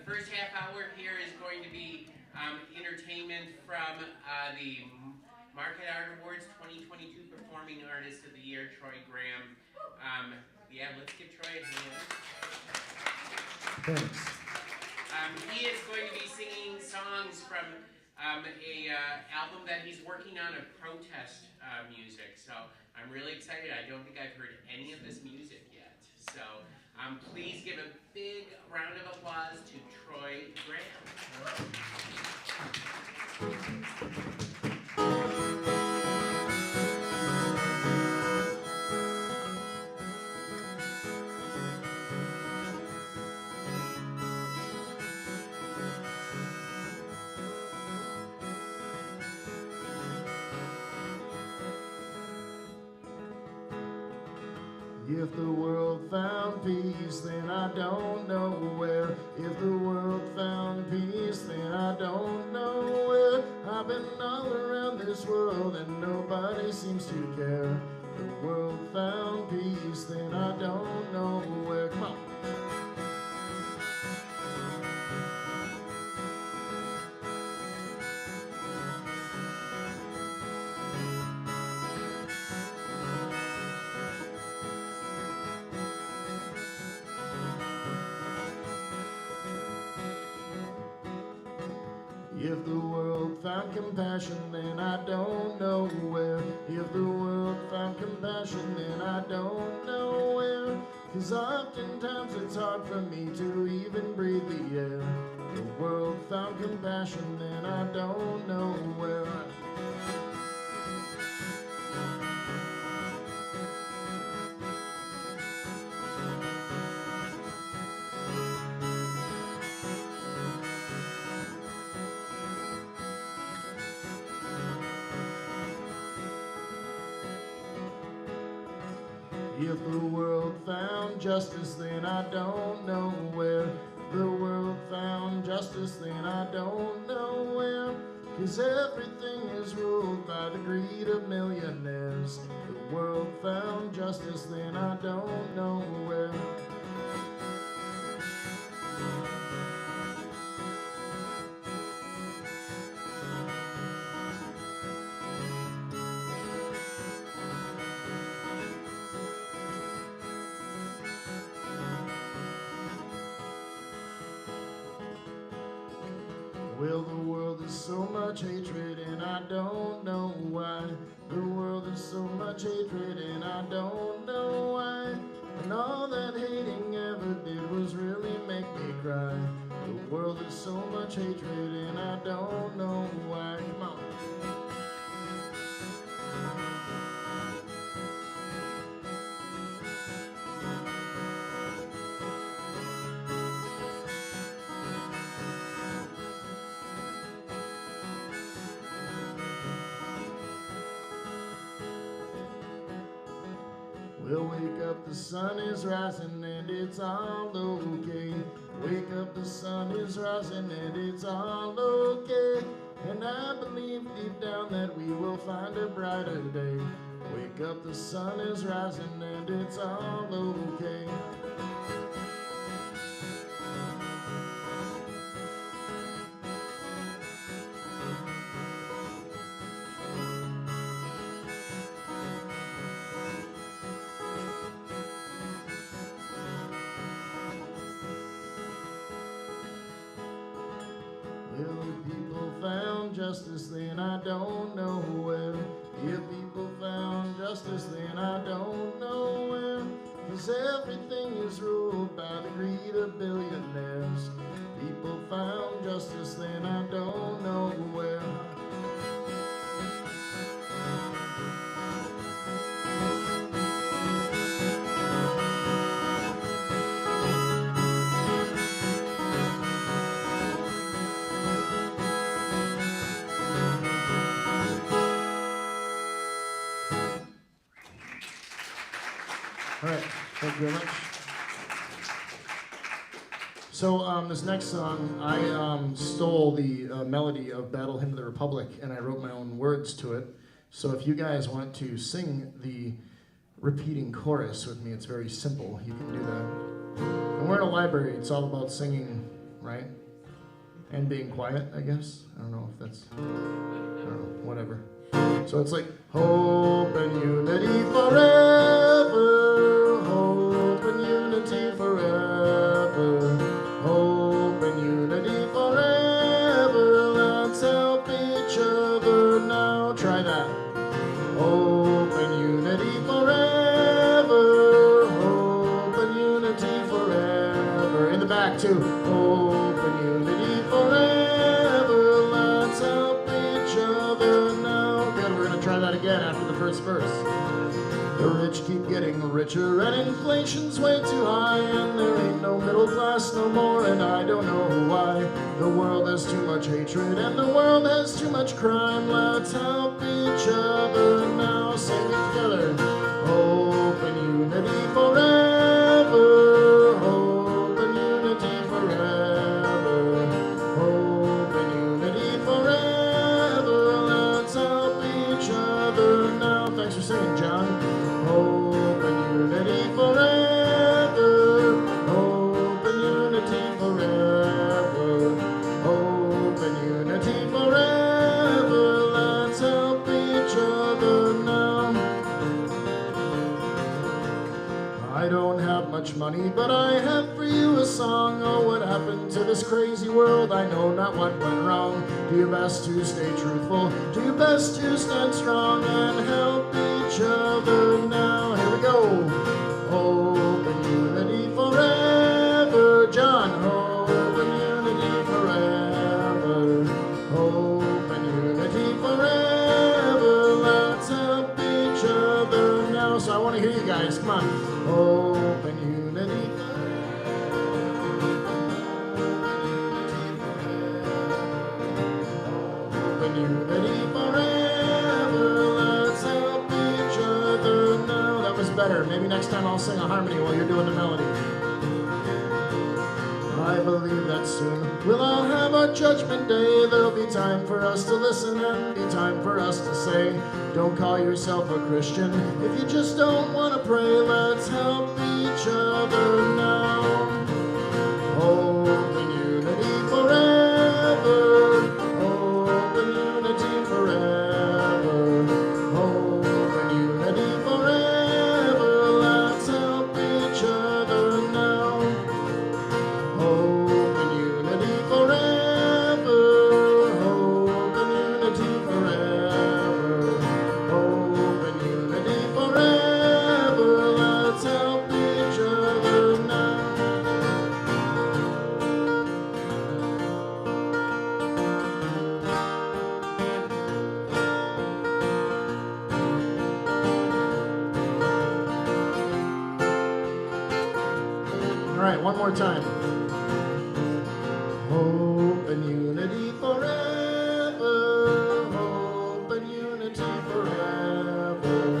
first half hour here is going to be entertainment from the Market Art Awards 2022 Performing Artist of the Year, Troy Graham. Yeah, let's give Troy a hand. Thanks. He is going to be singing songs from a album that he's working on of protest music. So I'm really excited. I don't think I've heard any of this music yet. So please give a big round of applause to Troy Graham. If the world found peace, then I don't know where. If the world found peace, then I don't know where. I've been all around this world and nobody seems to care. If the world found peace, then I don't know where. Come on. If the world found compassion, then I don't know where. If the world found compassion, then I don't know where. 'Cause oftentimes it's hard for me to even breathe the air. If the world found compassion, then I don't know where. If the world found justice, then I don't know where. If the world found justice, then I don't know where. 'Cause everything is ruled by the greed of millionaires. If the world found justice, then I don't know where. Well, the world is so much hatred and I don't know why. The world is so much hatred and I don't know why. And all that hating ever did was really make me cry. The world is so much hatred and I don't know why. Come on. Well, wake up, the sun is rising and it's all okay. Wake up, the sun is rising and it's all okay. And I believe deep down that we will find a brighter day. Wake up, the sun is rising and it's all okay. Well, if people found justice, then I don't know where. If people found justice, then I don't know where. 'Cause everything is ruled by the greed of billionaires. People found justice, then I don't know where. All right, thank you very much. So this next song, I stole the melody of Battle Hymn of the Republic and I wrote my own words to it. So if you guys want to sing the repeating chorus with me, it's very simple. You can do that. And we're in a library, it's all about singing, right? and being quiet, I guess. I don't know if that's, I don't know, whatever. So it's like, hope and unity forever, hope and unity forever, hope and unity forever, let's help each other now. Try that. Hope and unity forever, hope and unity forever. In the back too. Hope and unity forever, let's help each other now. Good, we're gonna try that again after the first verse. The rich keep getting richer and inflation's way too high, and there ain't no middle class no more, and I don't know why. The world has too much hatred and the world has too much crime. Let's help each other now. Sing it together. Hope and unity forever, hope and unity forever, hope and unity forever, let's help each other now. Thanks for singing, John. Hope and unity forever, hope and unity forever, hope and unity forever, let's help each other now. I don't have much money, but I have for you a song. Oh, what happened to this crazy world? I know not what went wrong. Do your best to stay truthful, do your best to stand strong and help each other now. Here we go. Hope and unity forever. John, hope and unity forever, hope and unity forever, let's help each other now. So I want to hear you guys, come on. Hope and unity unity forever, let's help each other now. That was better. Maybe next time I'll sing a harmony while you're doing the melody. I believe that soon we'll all have our judgment day. There'll be time for us to listen and be time for us to say, don't call yourself a Christian if you just don't want to pray. Let's help each other now. Hope and unity forever, hope and unity forever, hope and unity forever, let's help each other now. Hope and unity forever, hope and unity forever, hope and unity forever, let's help each other now. All right, one more time. Hope and unity forever, hope and unity forever,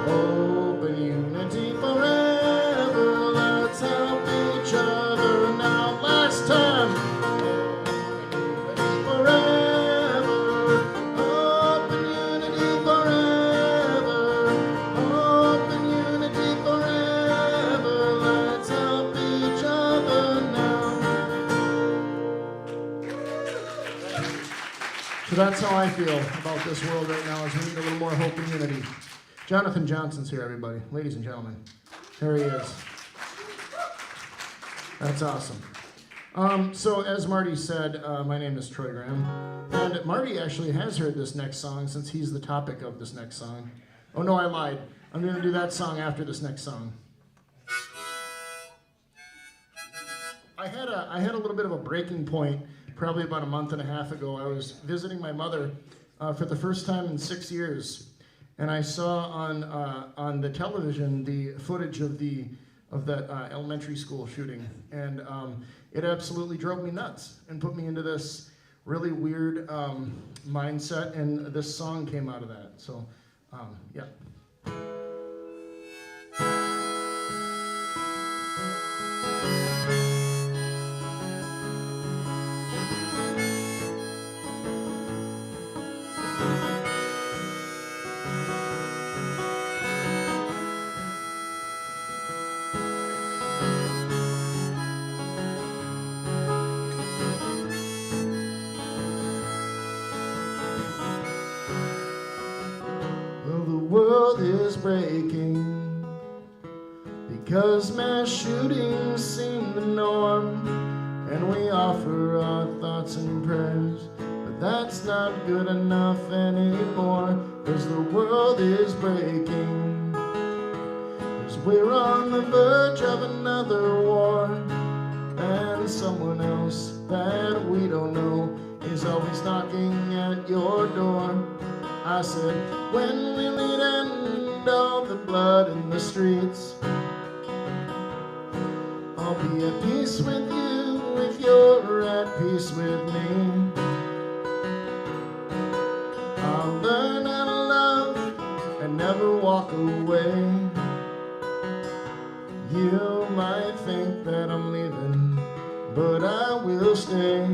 hope and unity forever, let's help each other now. Last time. Hope and unity forever, hope and unity forever, let's help each other now. So that's how I feel about this world right now, is we need a little more hope and unity. Jonathan Johnson's here, everybody. Ladies and gentlemen. There he is. That's awesome. So as Marty said, my name is Troy Graham. And Marty actually has heard this next song since he's the topic of this next song. Oh no, I lied. I'm going to do that song after this next song. I had a little bit of a breaking point probably about a month and a half ago. I was visiting my mother for the first time in 6 years, and I saw on the television the footage of that elementary school shooting, and it absolutely drove me nuts and put me into this really weird mindset, and this song came out of that. So, yeah. world is breaking because mass shootings seem the norm, and we offer our thoughts and prayers, but that's not good enough anymore, 'cause the world is breaking, 'cause we're on the verge of another war, and someone else that we don't know is always knocking at your door. I said, when will it end all the blood in the streets? I'll be at peace with you if you're at peace with me. I'll learn how to love and never walk away. You might think that I'm leaving, but I will stay.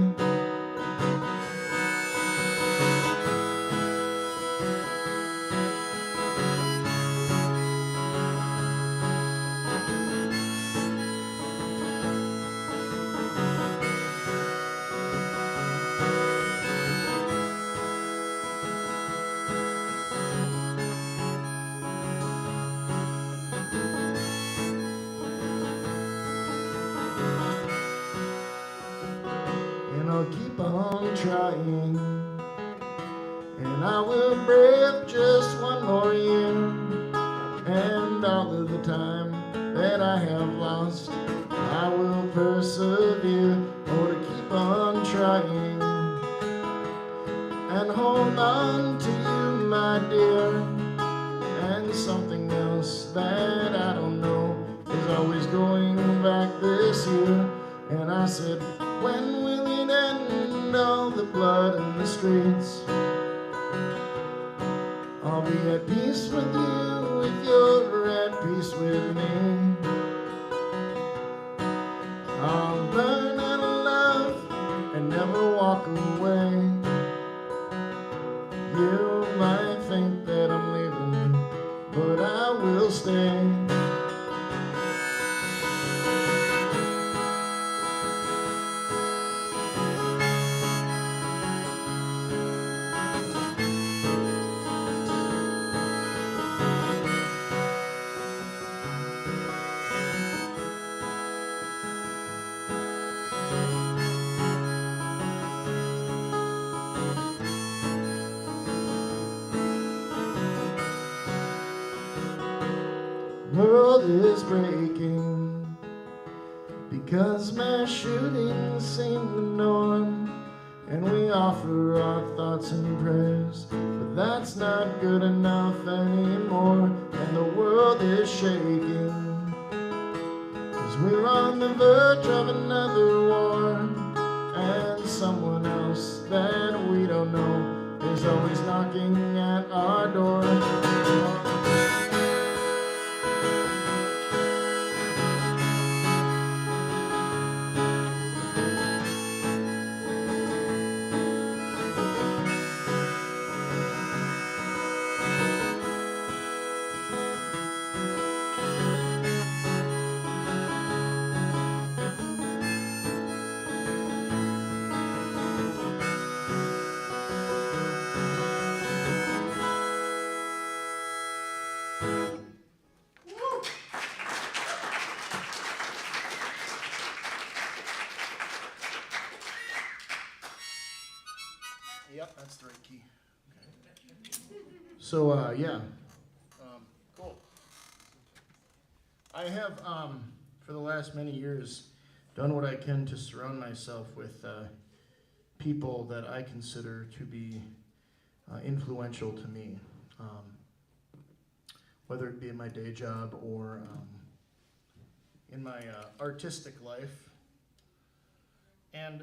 And I'll keep on trying, and I will brave just one more year, and all of the time that I have lost, I will persevere. Oh, to keep on trying and hold on to you, my dear. And something else that I don't know is always going back this year. And I said, when will it end all the blood in the streets? I'll be at peace with you if you're at peace with me. I'll learn how to love and never walk away. You might think that I'm leaving, but I will stay. World is breaking because mass shootings seem the norm, and we offer our thoughts and prayers, but that's not good enough anymore. And the world is shaking 'cause we're on the verge of another war, and someone else that we don't know is always knocking at our door. Yep, that's the right key. Okay. So, yeah. Cool. I have, for the last many years, done what I can to surround myself with people that I consider to be influential to me, whether it be in my day job or in my artistic life. And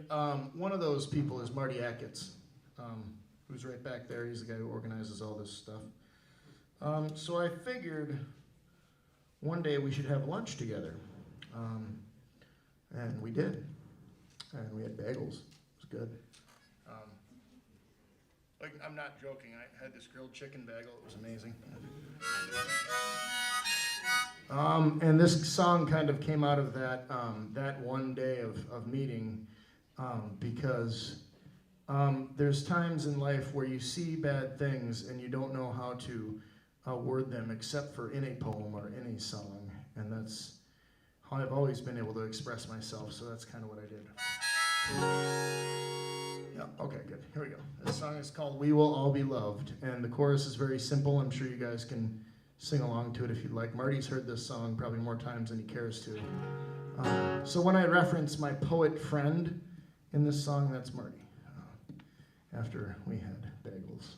one of those people is Marty Achatz. Who's right back there. He's the guy who organizes all this stuff. So I figured one day we should have lunch together. And we did. And we had bagels. It was good. Like, I'm not joking. I had this grilled chicken bagel. It was amazing. And this song kind of came out of that that one day of meeting, because there's times in life where you see bad things and you don't know how to word them except for in a poem or in a song, and that's how I've always been able to express myself, so that's kind of what I did. Yeah, okay, good. Here we go. This song is called We Will All Be Loved, and the chorus is very simple. I'm sure you guys can sing along to it if you'd like. Marty's heard this song probably more times than he cares to. So when I reference my poet friend in this song, that's Marty, after we had bagels.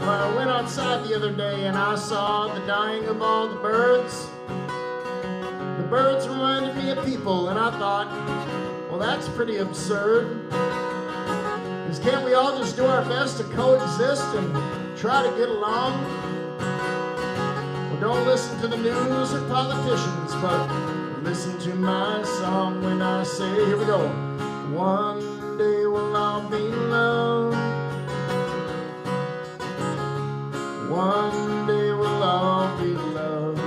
I went outside the other day and I saw the dying of all the birds. The birds reminded me of people, and I thought, well, that's pretty absurd. Because can't we all just do our best to coexist and try to get along? Well, don't listen to the news or politicians, but listen to my song when I say, here we go. One day we'll all be loved. One day we'll all be loved.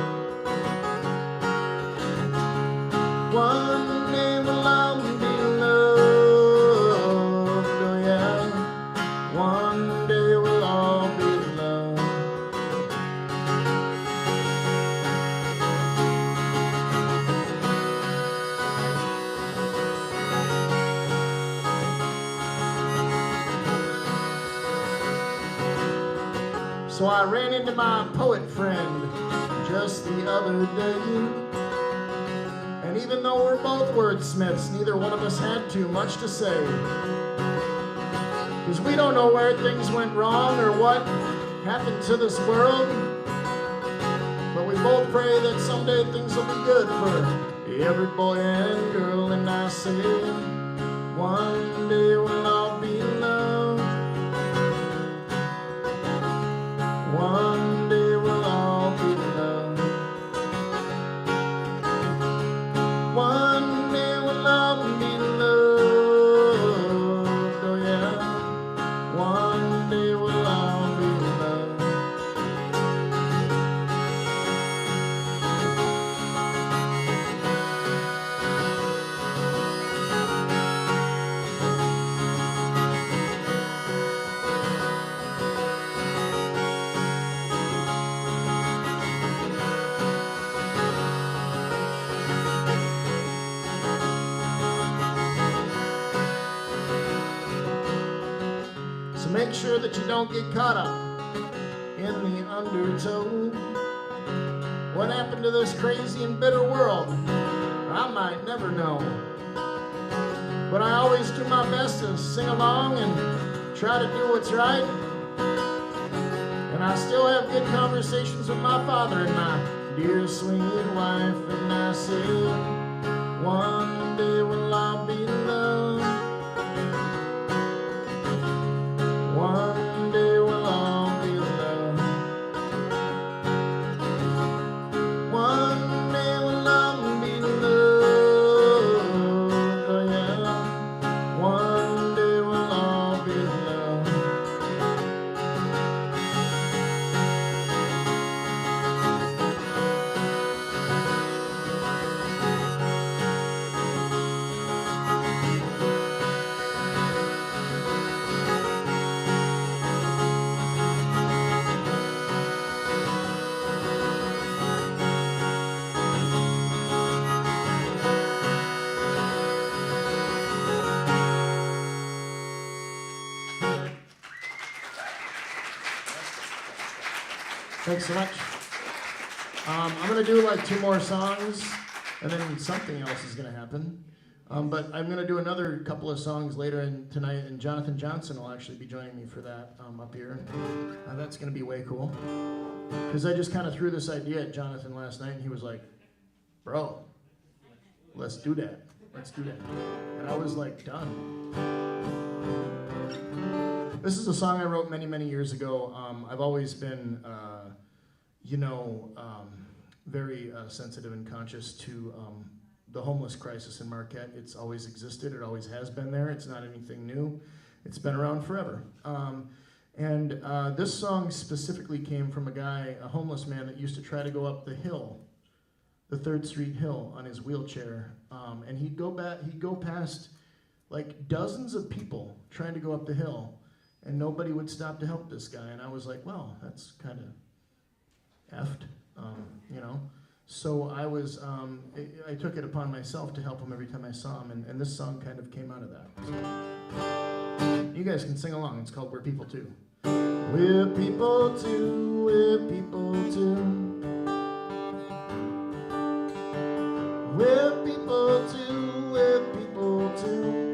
One day we'll all be loved. Oh yeah. One day we'll all be loved. So I ran into my poet friend just the other day. And even though we're both wordsmiths, neither one of us had too much to say. Because we don't know where things went wrong or what happened to this world. But we both pray that someday things will be good for every boy and girl. And I say, one day we'll all be loved. One day we'll all be loved. One day we'll all be loved. Oh yeah. One day we'll all be loved. So make sure that you don't get caught up in the undertow. What happened to this crazy and bitter world? I might never know. But I always do my best to sing along and try to do what's right. And I still have good conversations with my father and my dear sweet wife. And I say, one day we'll all be loved. One day we'll all be loved. One day we'll all be loved. Oh yeah. One day we'll all be loved. Thanks so much. I'm going to do like 2 more songs, and then something else is going to happen. But I'm going to do another couple of songs later tonight, and Jonathan Johnson will actually be joining me for that up here. That's going to be way cool. Because I just kind of threw this idea at Jonathan last night, and he was like, bro, let's do that. Let's do that. And I was like, done. This is a song I wrote many, many years ago. I've always been, very sensitive and conscious to the homeless crisis in Marquette. It's always existed. It always has been there. It's not anything new. It's been around forever. And this song specifically came from a guy, a homeless man, that used to try to go up the hill, the 3rd Street Hill, on his wheelchair. And he'd go past like dozens of people trying to go up the hill, and nobody would stop to help this guy. And I was like, well, that's kind of effed, you know? So I took it upon myself to help him every time I saw him, and this song kind of came out of that. So, you guys can sing along. It's called We're People Too. We're people too, we're people too. We're people too, we're people too.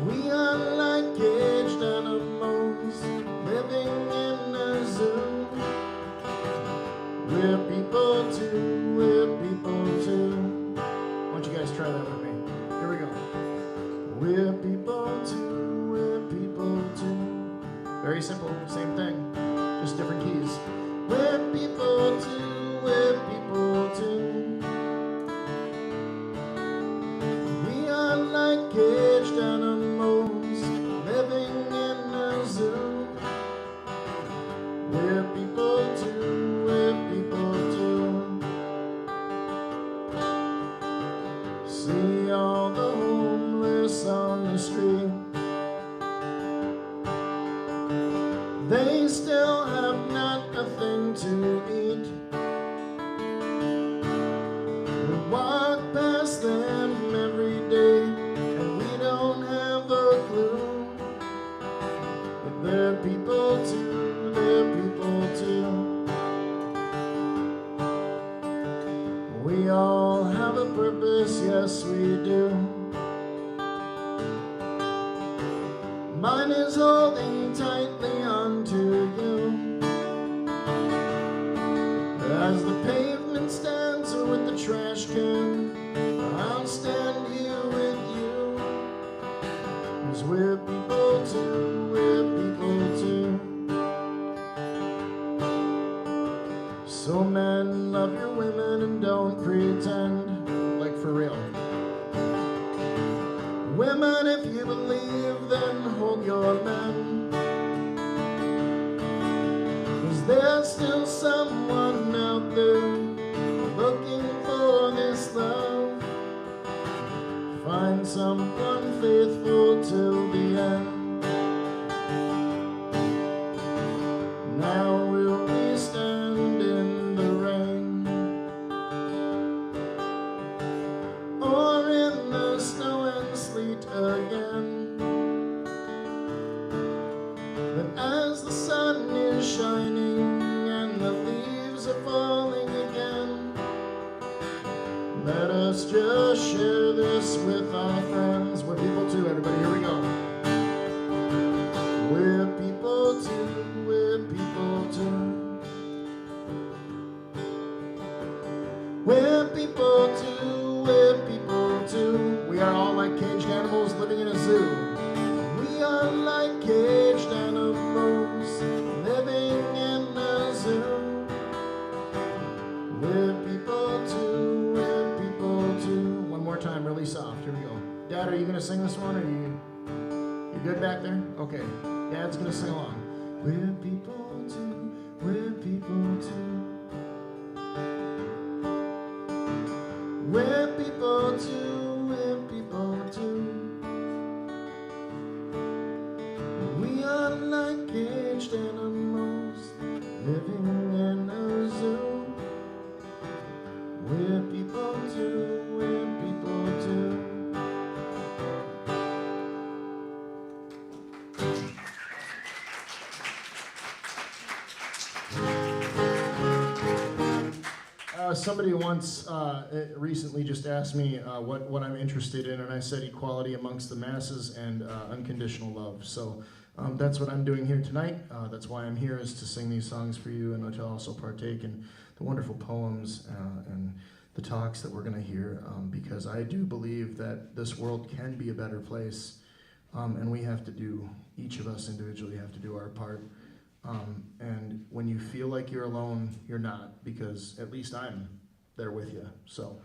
We are like caged animals living in a zoo. We're people too, we're people too. Why don't you guys try that with me? Here we go. We're people too, we're people too. Very simple, same thing, just different keys. We're people too, we're people too. We are like caged animals living in a zoo. We're people too, we're people too. See all the homeless on the street. They still have not a thing to eat. We walk past them every day, and we don't have a clue. But they're people too, they're people too. We all have a purpose, yes we do. Mine is holding tightly onto you. As the pavement stands with the trash can, I'll stand here with you. 'Cause we're people too, we're people too. So men, love your women and don't pretend, like for real. Women, if you believe, then hold your men. 'Cause there's still someone out there looking for this love. Find someone faithful till the end. Now will we stand in the rain, or in the snow and sleet again? But as the sun is shining and the leaves are falling again, let us just share this with our friends. We're people too, everybody, here we go. We're people too, we're people too. We're people too, we're people too. We are all like caged animals living in a zoo. We are like caged animals living in a zoo. We're people too, we're people too. One more time, really soft. Here we go. Dad, are you gonna sing this one? Or you good back there? Okay. Dad's gonna sing along. We're people too, we're people too. We're people too, we're people too. We are like caged animals living in a zoo. We're people too, we're people too. Somebody once recently just asked me what I'm interested in, and I said equality amongst the masses and unconditional love. So that's what I'm doing here tonight. That's why I'm here, is to sing these songs for you and to also partake in the wonderful poems and the talks that we're going to hear, because I do believe that this world can be a better place, and we have to do, each of us individually have to do our part And when you feel like you're alone, you're not, because at least I'm there with you. So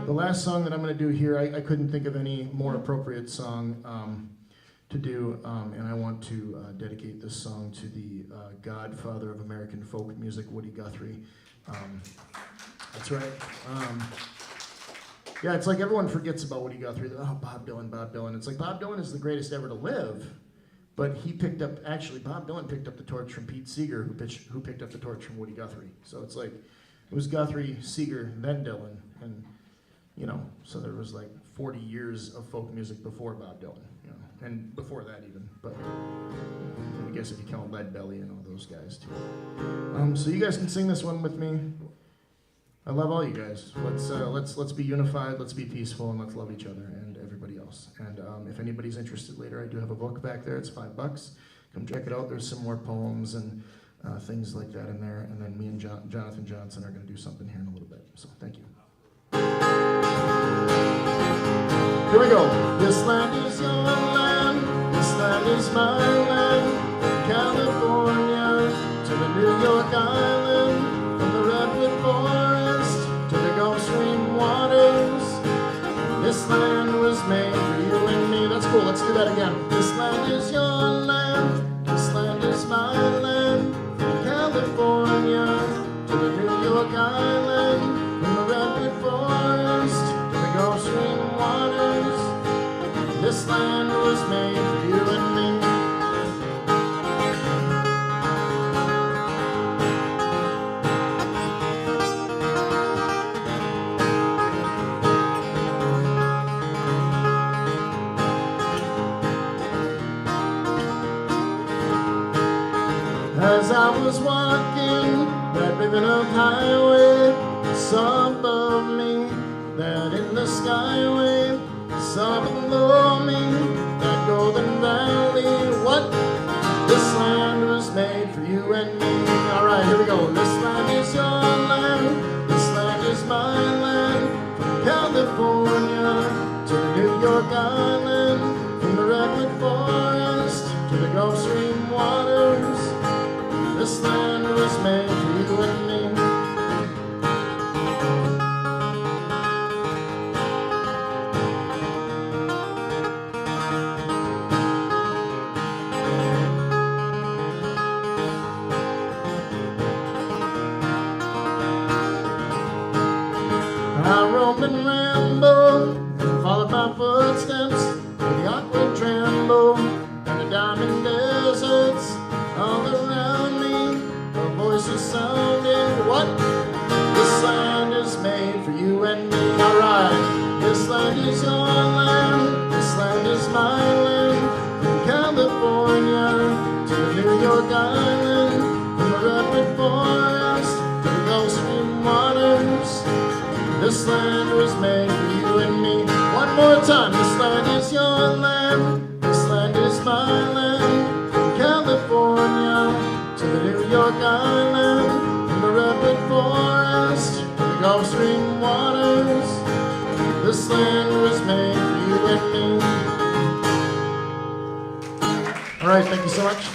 the last song that I'm going to do here, I couldn't think of any more appropriate song to do, and I want to dedicate this song to the godfather of American folk music, Woody Guthrie. That's right. Yeah, it's like everyone forgets about Woody Guthrie. Oh, Bob Dylan, Bob Dylan. It's like Bob Dylan is the greatest ever to live, but Bob Dylan picked up the torch from Pete Seeger, who picked up the torch from Woody Guthrie. So it's like, it was Guthrie, Seeger, then Dylan, and, so there was like 40 years of folk music before Bob Dylan, and before that even, but I guess if you count Lead Belly and all those guys too. So you guys can sing this one with me. I love all you guys. Let's be unified, let's be peaceful, and let's love each other and everybody else. And if anybody's interested later, I do have a book back there. It's $5. Come check it out. There's some more poems and things like that in there. And then me and Jonathan Johnson are going to do something here in a little bit. So thank you. Here we go. This land is your land. This land is my land. From California to the New York Island, from the Redwood Forest to the Gulf Stream waters. This land was made for you and me. That's cool. Let's do that again. This land is your land. This land is my land. From California to the New York Island, from the Redwood Forest to the Gulf Stream waters. This land was made for you and me. As I was walking that ribbon of highway, I saw above me that in the skyway, saw below me that golden valley. What? This land was made for you and me. All right, here we go. This land is your land. This land is my land. From California to the New York Island, from the Redwood Forest to the Gulf Stream waters. This land was made for you and me. I roam and ramble and follow my footsteps through the awkward tremble and the diamond deserts all around me. A voice is sounding. What? This land is made for you and me. All right. This land is your land. This land is my land. From California to the New York Island, from the Redwood Forest to the Gulf Stream waters. This land was made for you and me. One more time. This land is your land. This land is my land. From California to the New York Island, from the Redwood Forest to the Gulf Stream waters. This land was made for you and me. All right, thank you so much.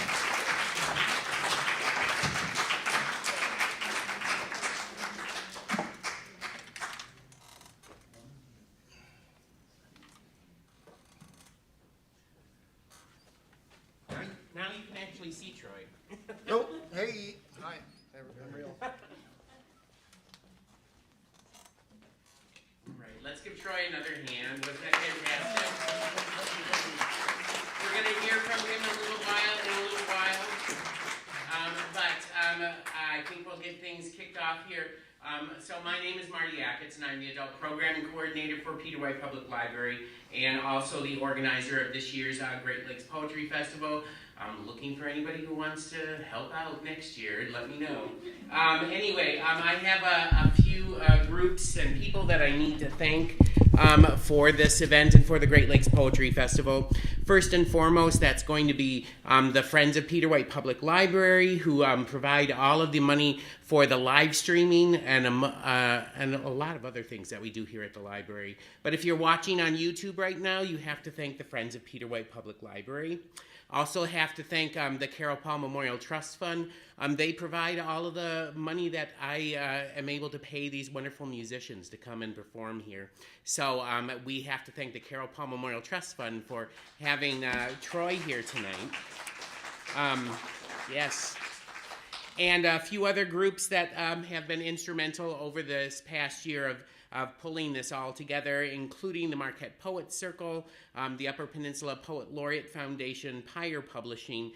Now you can actually see Troy. Oh, hey. Hi. I'm real. Right, let's give Troy another hand. Wasn't that fantastic? We're going to hear from him in a little while. I think we'll get things kicked off here. So my name is Marty Ackitts, and I'm the Adult Programming Coordinator for Peter White Public Library, and also the organizer of this year's Great Lakes Poetry Festival. I'm looking for anybody who wants to help out next year. Let me know. Anyway, I have a few groups and people that I need to thank for this event and for the Great Lakes Poetry Festival. First and foremost, that's going to be the Friends of Peter White Public Library, who provide all of the money for the live streaming and a lot of other things that we do here at the library. But if you're watching on YouTube right now, you have to thank the Friends of Peter White Public Library. Also have to thank the Carol Paul Memorial Trust Fund. They provide all of the money that I am able to pay these wonderful musicians to come and perform here. So we have to thank the Carol Paul Memorial Trust Fund for having Troy here tonight. Yes. And a few other groups that have been instrumental over this past year of pulling this all together, including the Marquette Poets Circle, the Upper Peninsula Poet Laureate Foundation, Pyre Publishing,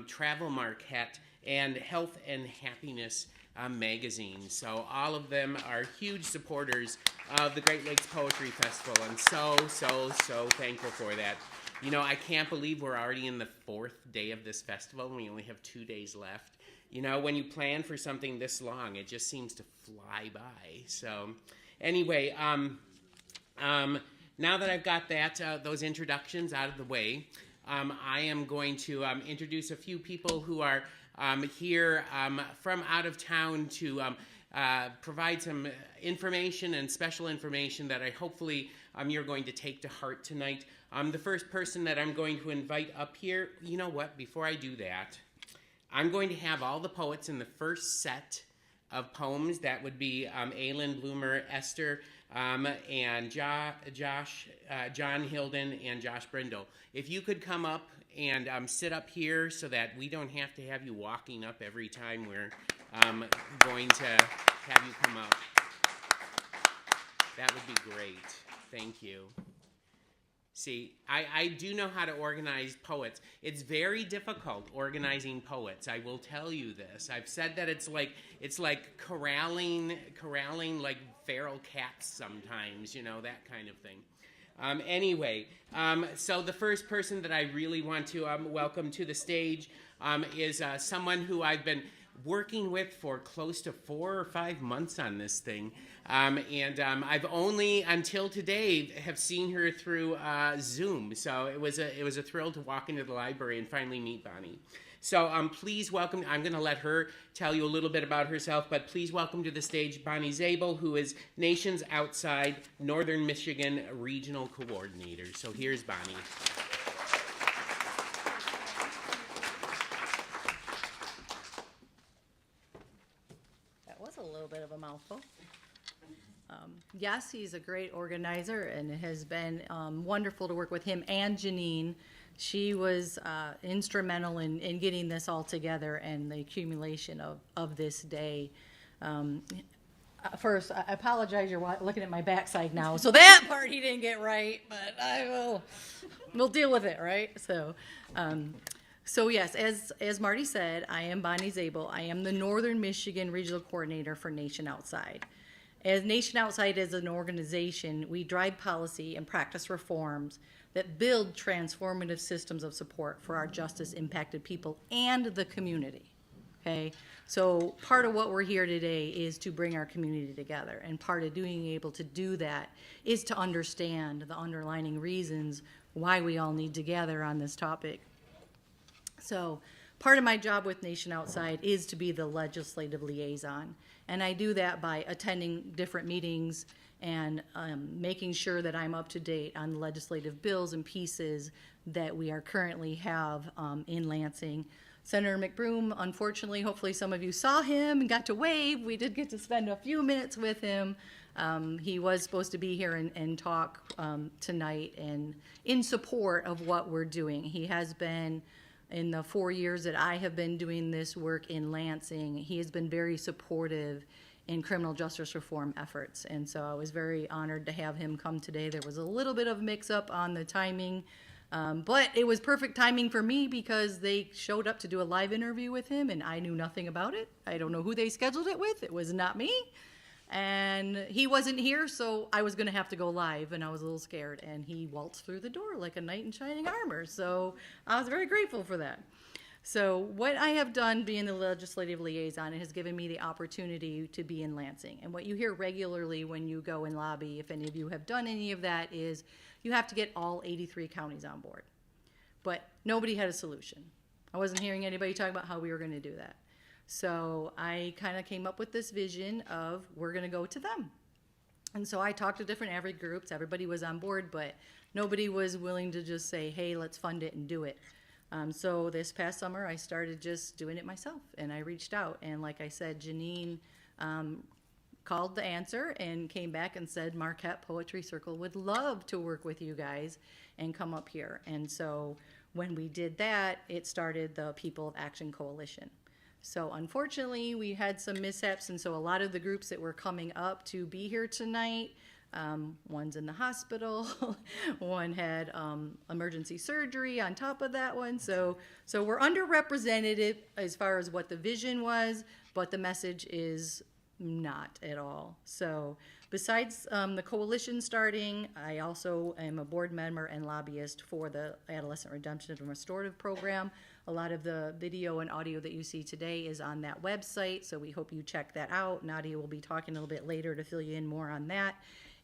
Travel Marquette, and Health and Happiness magazine. So all of them are huge supporters of the Great Lakes Poetry Festival, and so thankful for that. You know, I can't believe we're already in the 4th day of this festival, and we only have 2 days left. You know, when you plan for something this long, it just seems to fly by. So anyway, now that I've got those introductions out of the way, I am going to introduce a few people who are here from out of town to provide some information and special information that I hopefully you're going to take to heart tonight. The first person that I'm going to invite up here, you know what, before I do that, I'm going to have all the poets in the first set of poems. That would be Aylin Bloomer, Esther, and John Hilden, and Josh Brindle. If you could come up and sit up here so that we don't have to have you walking up every time we're going to have you come up. That would be great. Thank you. See, I do know how to organize poets. It's very difficult organizing poets. I will tell you this. I've said that it's like corralling like feral cats sometimes, you know, that kind of thing. Anyway, so the first person that I really want to welcome to the stage is someone who I've been working with for close to 4 or 5 months on this thing. I've only until today have seen her through Zoom. So it was a thrill to walk into the library and finally meet Bonnie. So please welcome, I'm going to let her tell you a little bit about herself, but please welcome to the stage Bonnie Zabel, who is Nations Outside Northern Michigan Regional Coordinator. So here's Bonnie. A little bit of a mouthful. Yes, he's a great organizer, and it has been wonderful to work with him and Janine. She was instrumental in getting this all together and the accumulation of this day. First, I apologize, you're looking at my backside now, so that part he didn't get right, but we'll deal with it, right? So yes, as Marty said, I am Bonnie Zabel. I am the Northern Michigan Regional Coordinator for Nation Outside. As Nation Outside is an organization, we drive policy and practice reforms that build transformative systems of support for our justice-impacted people and the community. Okay, so part of what we're here today is to bring our community together, and part of being able to do that is to understand the underlying reasons why we all need to gather on this topic. So part of my job with Nation Outside is to be the legislative liaison, and I do that by attending different meetings and making sure that I'm up to date on legislative bills and pieces that we are currently have in Lansing. Senator McBroom, unfortunately, hopefully some of you saw him and got to wave. We did get to spend a few minutes with him. He was supposed to be here and talk tonight and in support of what we're doing. He has been, in the 4 years that I have been doing this work in Lansing, he has been very supportive in criminal justice reform efforts. And so I was very honored to have him come today. There was a little bit of mix-up on the timing, but it was perfect timing for me because they showed up to do a live interview with him, and I knew nothing about it. I don't know who they scheduled it with. It was not me. And he wasn't here, so I was going to have to go live, and I was a little scared. And he waltzed through the door like a knight in shining armor, so I was very grateful for that. So what I have done being the legislative liaison, it has given me the opportunity to be in Lansing. And what you hear regularly when you go and lobby, if any of you have done any of that, is you have to get all 83 counties on board. But nobody had a solution. I wasn't hearing anybody talk about how we were going to do that. So I kind of came up with this vision of we're going to go to them. And so I talked to different advocate groups. Everybody was on board, but nobody was willing to just say, hey, let's fund it and do it. So this past summer, I started just doing it myself, and I reached out. And like I said, Janine called the answer and came back and said Marquette Poetry Circle would love to work with you guys and come up here. And so when we did that, it started the People of Action Coalition. So unfortunately, we had some mishaps, and so a lot of the groups that were coming up to be here tonight, one's in the hospital, one had emergency surgery on top of that one. So we're underrepresented as far as what the vision was, but the message is not at all. So besides the coalition starting, I also am a board member and lobbyist for the Adolescent Redemption and Restorative Program. A lot of the video and audio that you see today is on that website, so we hope you check that out. Nadia will be talking a little bit later to fill you in more on that.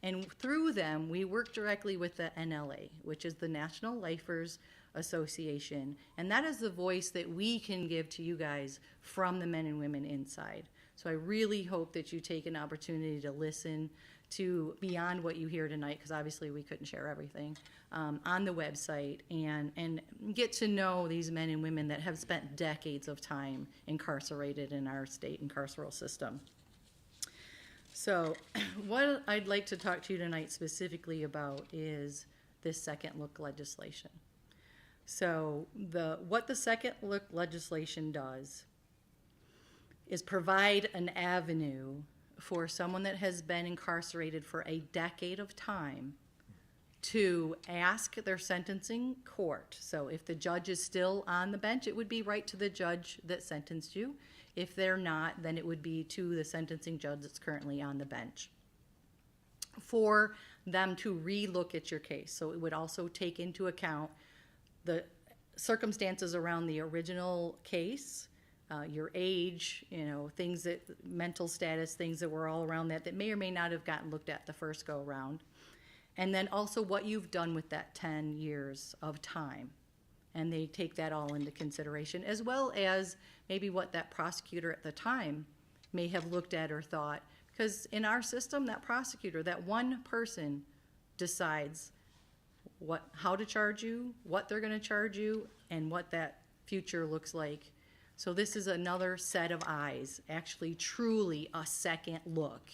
And through them, we work directly with the NLA, which is the National Lifers Association. And that is the voice that we can give to you guys from the men and women inside. So I really hope that you take an opportunity to listen to beyond what you hear tonight, because obviously we couldn't share everything, on the website, and get to know these men and women that have spent decades of time incarcerated in our state carceral system. So what I'd like to talk to you tonight specifically about is this second look legislation. So what the second look legislation does is provide an avenue for someone that has been incarcerated for a decade of time to ask their sentencing court. So if the judge is still on the bench, it would be right to the judge that sentenced you. If they're not, then it would be to the sentencing judge that's currently on the bench, for them to re-look at your case. So it would also take into account the circumstances around the original case, your age, things that, mental status, things that were all around that may or may not have gotten looked at the first go around. And then also what you've done with that 10 years of time. And they take that all into consideration, as well as maybe what that prosecutor at the time may have looked at or thought. Because in our system, that prosecutor, that one person decides how to charge you, what they're going to charge you, and what that future looks like. So this is another set of eyes, actually truly a second look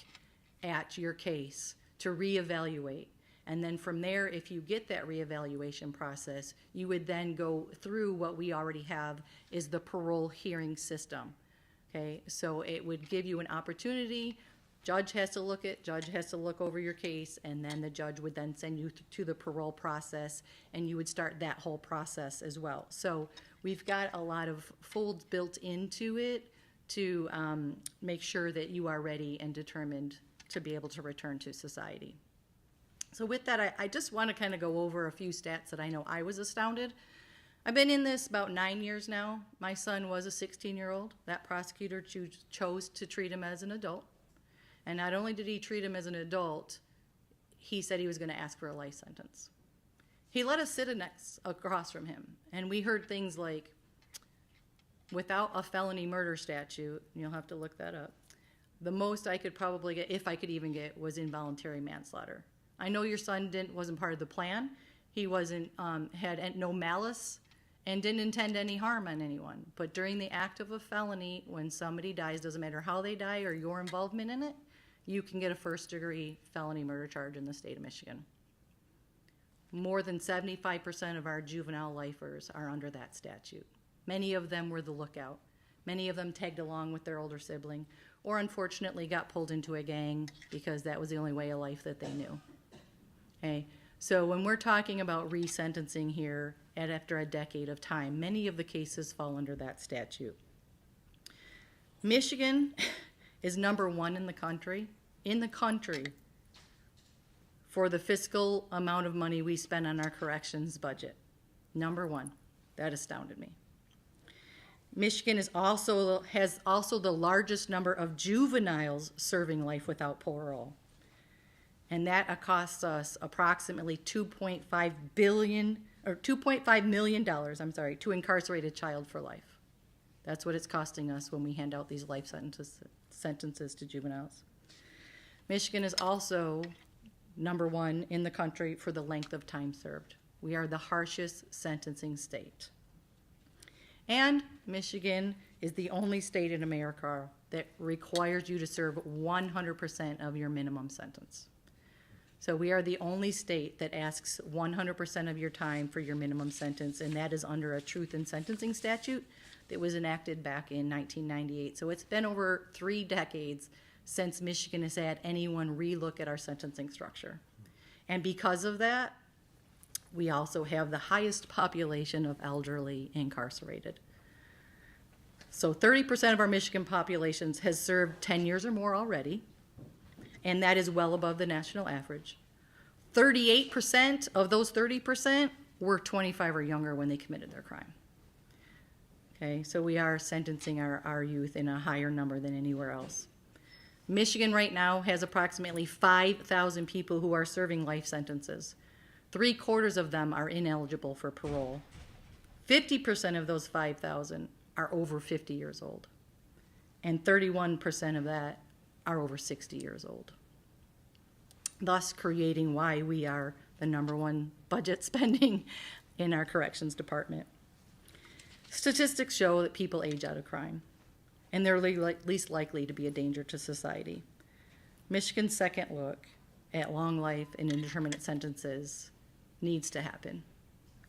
at your case to reevaluate. And then from there, if you get that reevaluation process, you would then go through what we already have is the parole hearing system. Okay, so it would give you an opportunity. Judge has to look over your case, and then the judge would then send you to the parole process, and you would start that whole process as well. So we've got a lot of folds built into it to make sure that you are ready and determined to be able to return to society. So with that, I just want to kind of go over a few stats that I know I was astounded. I've been in this about 9 years now. My son was a 16-year-old. That prosecutor chose to treat him as an adult. And not only did he treat him as an adult, he said he was going to ask for a life sentence. He let us sit across from him, and we heard things like, without a felony murder statute, you'll have to look that up, the most I could probably get, if I could even get, was involuntary manslaughter. I know your son wasn't part of the plan. He had no malice and didn't intend any harm on anyone. But during the act of a felony, when somebody dies, doesn't matter how they die or your involvement in it, you can get a first-degree felony murder charge in the state of Michigan. More than 75% of our juvenile lifers are under that statute. Many of them were the lookout. Many of them tagged along with their older sibling, or unfortunately got pulled into a gang because that was the only way of life that they knew. Okay, so when we're talking about resentencing here after a decade of time, many of the cases fall under that statute. Michigan is number one in the country for the fiscal amount of money we spend on our corrections budget. Number one. That astounded me. Michigan has also the largest number of juveniles serving life without parole. And that costs us approximately $2.5 million to incarcerate a child for life. That's what it's costing us when we hand out these life sentences to juveniles. Michigan is also number one in the country for the length of time served. We are the harshest sentencing state. And Michigan is the only state in America that requires you to serve 100% of your minimum sentence. So we are the only state that asks 100% of your time for your minimum sentence, and that is under a truth in sentencing statute that was enacted back in 1998. So it's been over 3 decades since Michigan has had anyone relook at our sentencing structure. And because of that, we also have the highest population of elderly incarcerated. So 30% of our Michigan populations has served 10 years or more already, and that is well above the national average. 38% of those 30% were 25 or younger when they committed their crime. Okay, so we are sentencing our youth in a higher number than anywhere else. Michigan right now has approximately 5,000 people who are serving life sentences. 3/4 of them are ineligible for parole. 50% of those 5,000 are over 50 years old. And 31% of that are over 60 years old. Thus creating why we are the #1 budget spending in our corrections department. Statistics show that people age out of crime, and they're least likely to be a danger to society. Michigan's second look at long life and indeterminate sentences needs to happen.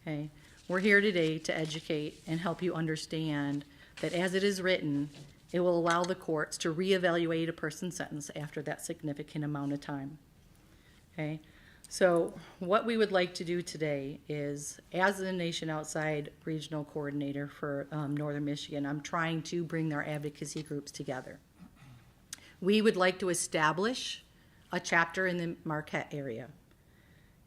Okay? We're here today to educate and help you understand that as it is written, it will allow the courts to reevaluate a person's sentence after that significant amount of time. Okay? So what we would like to do today is, as the Nation Outside Regional Coordinator for Northern Michigan, I'm trying to bring our advocacy groups together. We would like to establish a chapter in the Marquette area.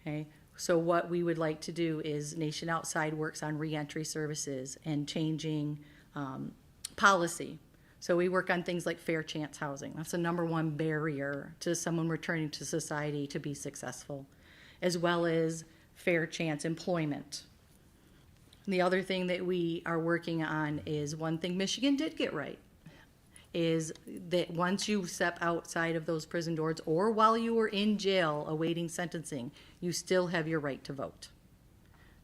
Okay? So what we would like to do is Nation Outside works on reentry services and changing policy. So we work on things like fair chance housing. That's the #1 barrier to someone returning to society to be successful, as well as fair chance employment. The other thing that we are working on is one thing Michigan did get right, is that once you step outside of those prison doors or while you were in jail awaiting sentencing, you still have your right to vote.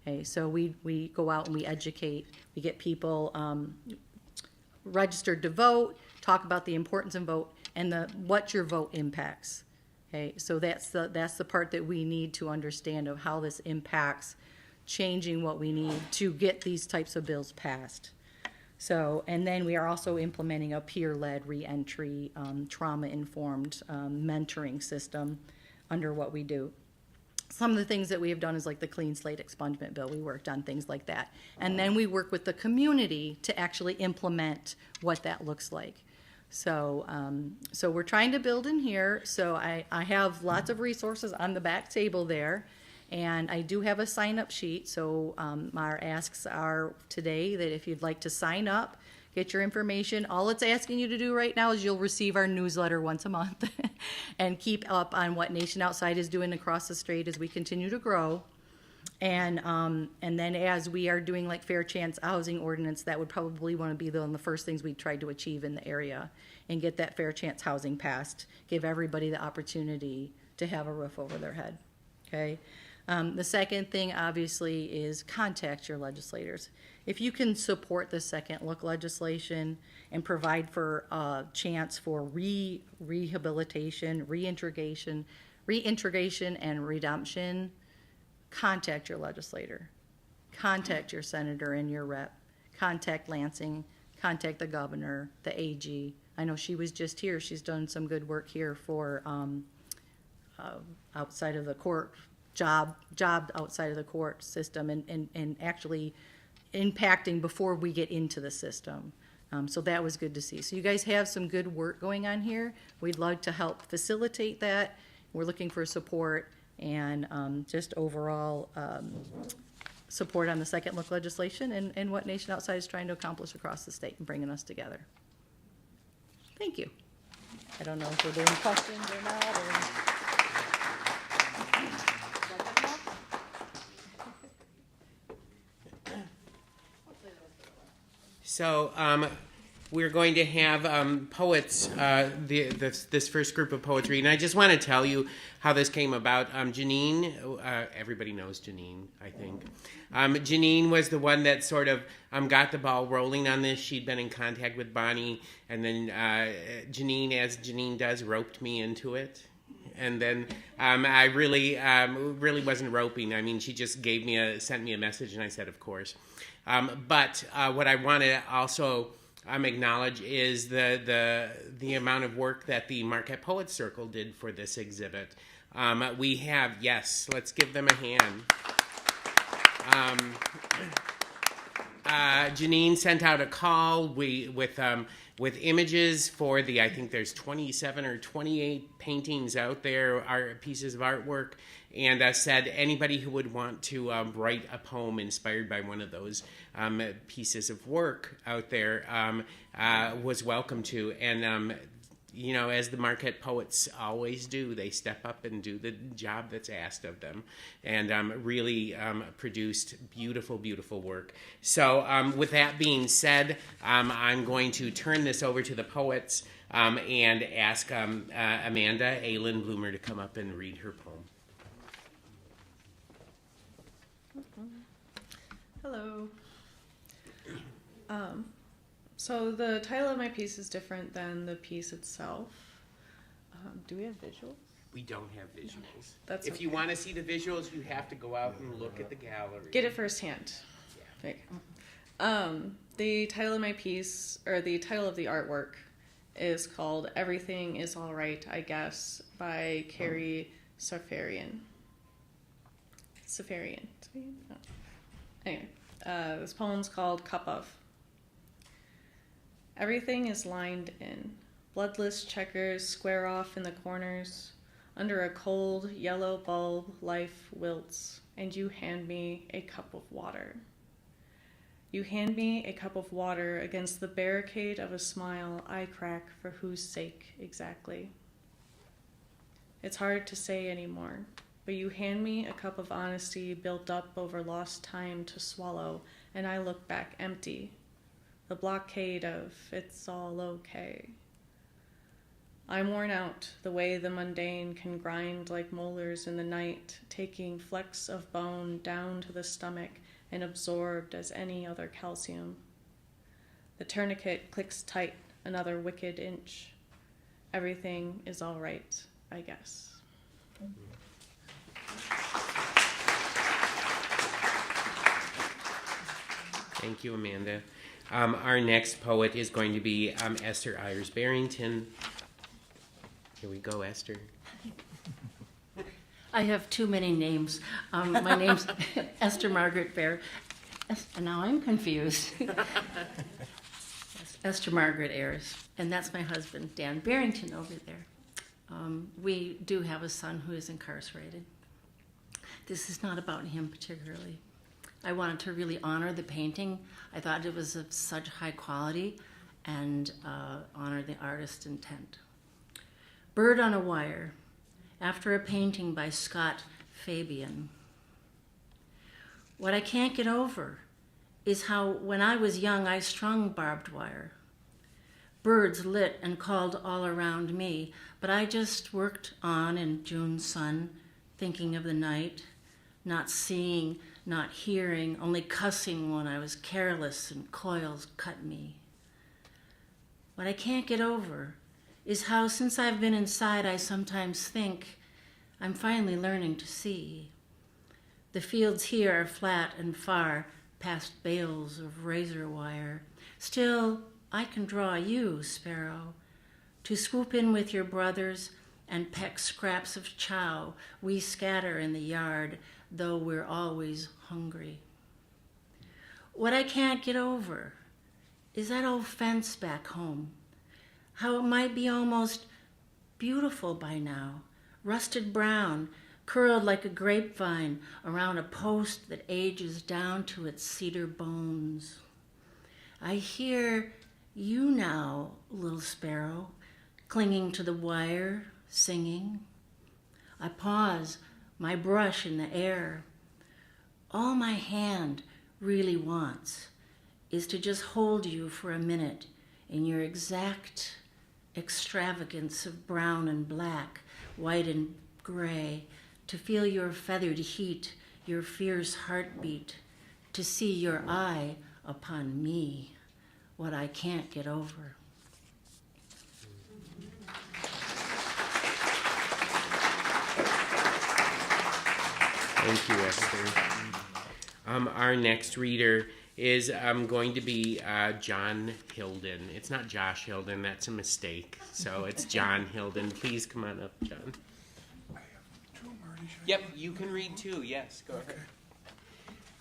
Okay, so we go out and we educate, we get people registered to vote, talk about the importance of vote and what your vote impacts. Okay, so that's the part that we need to understand of how this impacts changing what we need to get these types of bills passed. So, and then we are also implementing a peer-led reentry, trauma-informed mentoring system under what we do. Some of the things that we have done is like the clean slate expungement bill. We worked on things like that. And then we work with the community to actually implement what that looks like. So, so we're trying to build in here. So I have lots of resources on the back table there. And I do have a sign-up sheet. So our asks are today that if you'd like to sign up, get your information. All it's asking you to do right now is you'll receive our newsletter once a month and keep up on what Nation Outside is doing across the state as we continue to grow. And then as we are doing like fair chance housing ordinance, that would probably want to be one of the first things we tried to achieve in the area and get that fair chance housing passed, give everybody the opportunity to have a roof over their head. Okay. The second thing, obviously, is contact your legislators. If you can support the second look legislation and provide for a chance for rehabilitation, reintegration, and redemption, contact your legislator. Contact your senator and your rep. Contact Lansing. Contact the governor, the AG. I know she was just here. She's done some good work here for outside of the court. Job outside of the court system and actually impacting before we get into the system. So that was good to see. So you guys have some good work going on here. We'd like to help facilitate that. We're looking for support and just overall support on the second look legislation and what Nation Outside is trying to accomplish across the state and bringing us together. Thank you. I don't know if there are any questions or not. So we're going to have poets, this first group of poets read. And I just want to tell you how this came about. Janine, everybody knows Janine, I think. Janine was the one that sort of got the ball rolling on this. She'd been in contact with Bonnie, and then Janine, as Janine does, roped me into it. And then I really wasn't roping. I mean, she just sent me a message, and I said, of course. But what I want to also acknowledge is the amount of work that the Marquette Poets Circle did for this exhibit. We have, yes, let's give them a hand. Janine sent out a call with images for I think there's 27 or 28 paintings out there, pieces of artwork, and said anybody who would want to write a poem inspired by one of those pieces of work out there was welcome to. And as the Marquette poets always do, they step up and do the job that's asked of them, and really produced beautiful, beautiful work. So with that being said, I'm going to turn this over to the poets and ask Amanda Aylin Bloomer to come up and read her poem. Hello. So the title of my piece is different than the piece itself. Do we have visuals? We don't have visuals. That's if you want to see the visuals, you have to go out and look at the gallery. Get it firsthand. Yeah. The title of my piece, or the title of the artwork, is called "Everything Is All Right, I Guess" by Carrie Safarian. No. Anyway, this poem's called "Cup of." Everything is lined in. Bloodless checkers square off in the corners. Under a cold, yellow bulb, life wilts, and you hand me a cup of water. You hand me a cup of water against the barricade of a smile I crack for whose sake exactly. It's hard to say anymore, but you hand me a cup of honesty built up over lost time to swallow, and I look back empty. The blockade of "it's all okay." I'm worn out, the way the mundane can grind like molars in the night, taking flecks of bone down to the stomach and absorbed as any other calcium. The tourniquet clicks tight, another wicked inch. Everything is all right, I guess. Thank you, Amanda. Our next poet is going to be Esther Ayers Barrington. Here we go, Esther. I have too many names. My name's Esther Margaret Bear. Now I'm confused. Esther Margaret Ayers, and that's my husband, Dan Barrington, over there. We do have a son who is incarcerated. This is not about him particularly. I wanted to really honor the painting. I thought it was of such high quality, and honor the artist's intent. Bird on a Wire, after a painting by Scott Fabian. What I can't get over is how when I was young I strung barbed wire. Birds lit and called all around me, but I just worked on in June sun, thinking of the night, not seeing, not hearing, only cussing when I was careless and coils cut me. What I can't get over is how since I've been inside I sometimes think I'm finally learning to see. The fields here are flat and far past bales of razor wire. Still, I can draw you, sparrow, to swoop in with your brothers and peck scraps of chow we scatter in the yard, though we're always hungry. What I can't get over is that old fence back home, how it might be almost beautiful by now, rusted brown, curled like a grapevine around a post that ages down to its cedar bones. I hear you now, little sparrow, clinging to the wire, singing. I pause, my brush in the air. All my hand really wants is to just hold you for a minute in your exact extravagance of brown and black, white and gray, to feel your feathered heat, your fierce heartbeat, to see your eye upon me, what I can't get over. Thank you, Esther. Our next reader is going to be John Hilden. It's not Josh Hilden, that's a mistake. So it's John Hilden. Please come on up, John. I have two, Marty. Yep, you can read too. Yes, go ahead.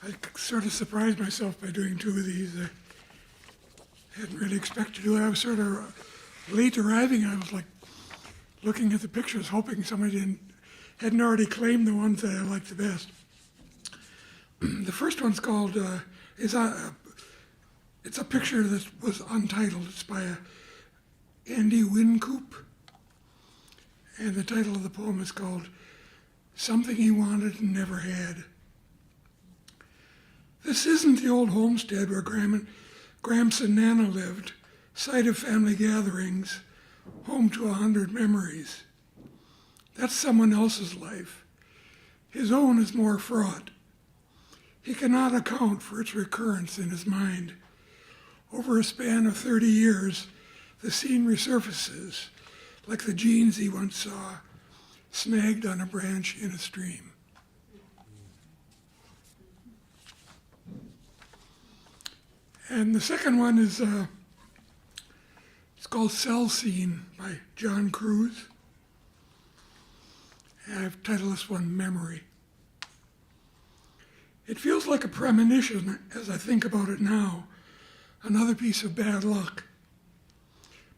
I sort of surprised myself by doing two of these. I hadn't really expected to do it. I was sort of late arriving. I was like looking at the pictures, hoping somebody hadn't already claimed the ones that I liked the best. The first one's called, it's a picture that was untitled. It's by Andy Wincoop. And the title of the poem is called Something He Wanted and Never Had. This isn't the old homestead where Gramps and Nana lived, site of family gatherings, home to 100 memories. That's someone else's life. His own is more fraught. He cannot account for its recurrence in his mind. Over a span of 30 years, the scene resurfaces, like the jeans he once saw, snagged on a branch in a stream. And the second one is, it's called Cell Scene by John Cruz. And I've titled this one Memory. It feels like a premonition as I think about it now, another piece of bad luck.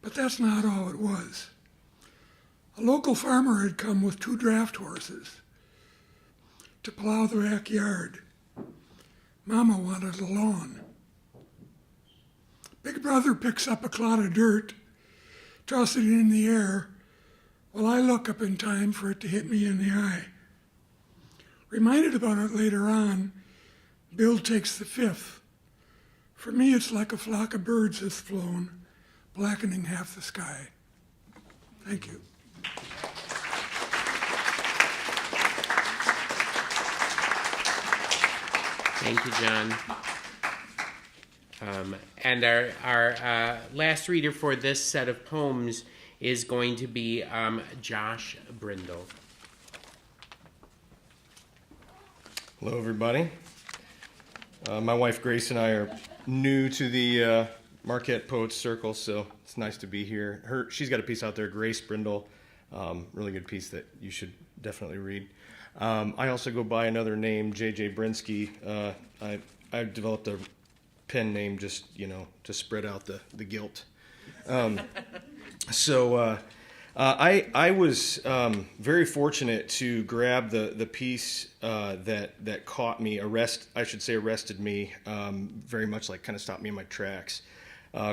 But that's not all it was. A local farmer had come with 2 draft horses to plow the backyard. Mama wanted a lawn. Big brother picks up a clod of dirt, tosses it in the air, while I look up in time for it to hit me in the eye. Reminded about it later on, Bill takes the 5th. For me, it's like a flock of birds has flown, blackening half the sky. Thank you. Thank you, John. And our last reader for this set of poems is going to be Josh Brindle. Hello, everybody. My wife Grace and I are new to the Marquette Poets Circle, so it's nice to be here. She's got a piece out there, Grace Brindle, really good piece that you should definitely read. I also go by another name, J.J. Brinsky. I've developed a pen name just, to spread out the guilt. I was very fortunate to grab the piece that caught me, arrested me, very much like kind of stopped me in my tracks,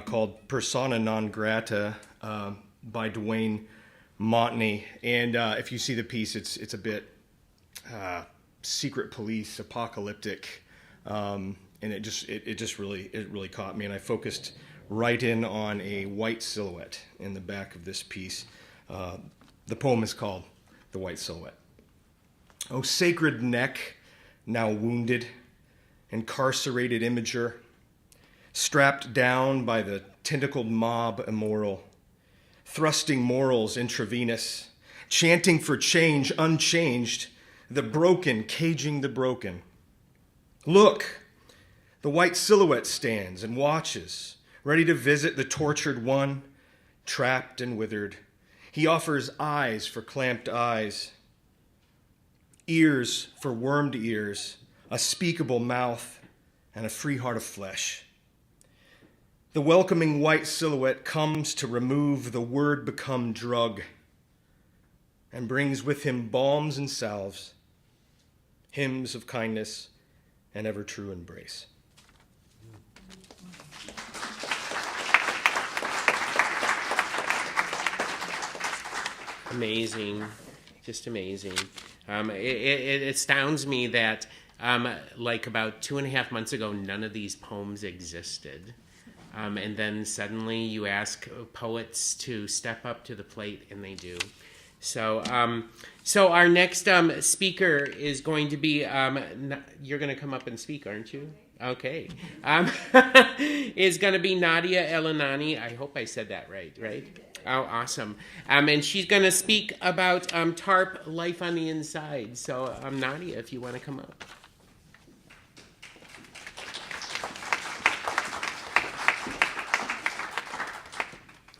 called Persona Non Grata by Dwayne Montney. And if you see the piece, it's a bit secret police, apocalyptic, and it really caught me. And I focused right in on a white silhouette in the back of this piece. The poem is called The White Silhouette. O sacred neck, now wounded, incarcerated imager, strapped down by the tentacled mob immoral, thrusting morals intravenous, chanting for change unchanged, the broken caging the broken. Look, the white silhouette stands and watches, ready to visit the tortured one, trapped and withered. He offers eyes for clamped eyes, ears for wormed ears, a speakable mouth, and a free heart of flesh. The welcoming white silhouette comes to remove the word become drug and brings with him balms and salves, hymns of kindness and ever true embrace. Amazing, just amazing. It astounds me that like about 2.5 months ago, none of these poems existed. And then suddenly you ask poets to step up to the plate, and they do. So, so our next speaker is going to be, you're going to come up and speak, aren't you? Okay. Is going to be Nadia Elanani. I hope I said that right? Oh, awesome. And she's going to speak about TARP, Life on the Inside. So, Nadia, if you want to come up.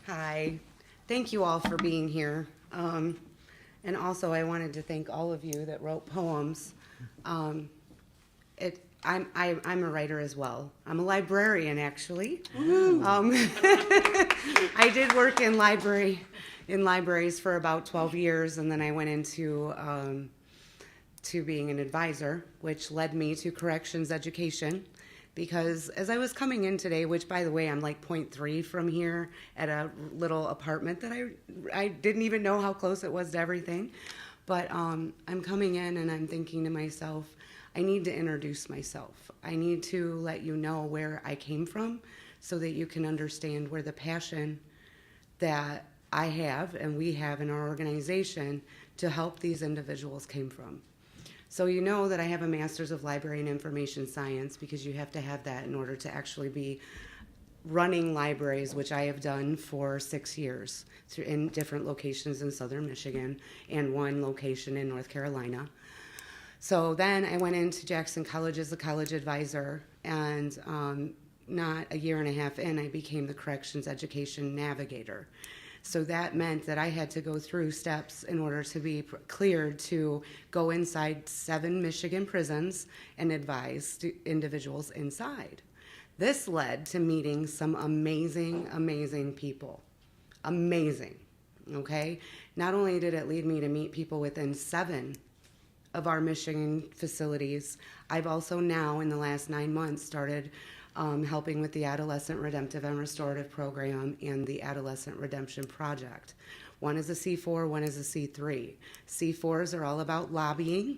Hi. Thank you all for being here. And also, I wanted to thank all of you that wrote poems. I'm a writer as well. I'm a librarian, actually. I did work in libraries for about 12 years, and then I went into to being an advisor, which led me to corrections education. Because as I was coming in today, which by the way, I'm like 0.3 from here at a little apartment that I didn't even know how close it was to everything. But I'm coming in and I'm thinking to myself, I need to introduce myself. I need to let you know where I came from so that you can understand where the passion that I have and we have in our organization to help these individuals came from. So you know that I have a Master's of Library and Information Science because you have to have that in order to actually be running libraries, which I have done for 6 years in different locations in southern Michigan and one location in North Carolina. So then I went into Jackson College as a college advisor, and not a year and a half in, I became the corrections education navigator. So that meant that I had to go through steps in order to be cleared to go inside 7 Michigan prisons and advise individuals inside. This led to meeting some amazing, amazing people. Amazing, okay? Not only did it lead me to meet people within 7 of our Michigan facilities, I've also now, in the last 9 months, started helping with the Adolescent Redemptive and Restorative Program and the Adolescent Redemption Project. One is a C4, one is a C3. C4s are all about lobbying,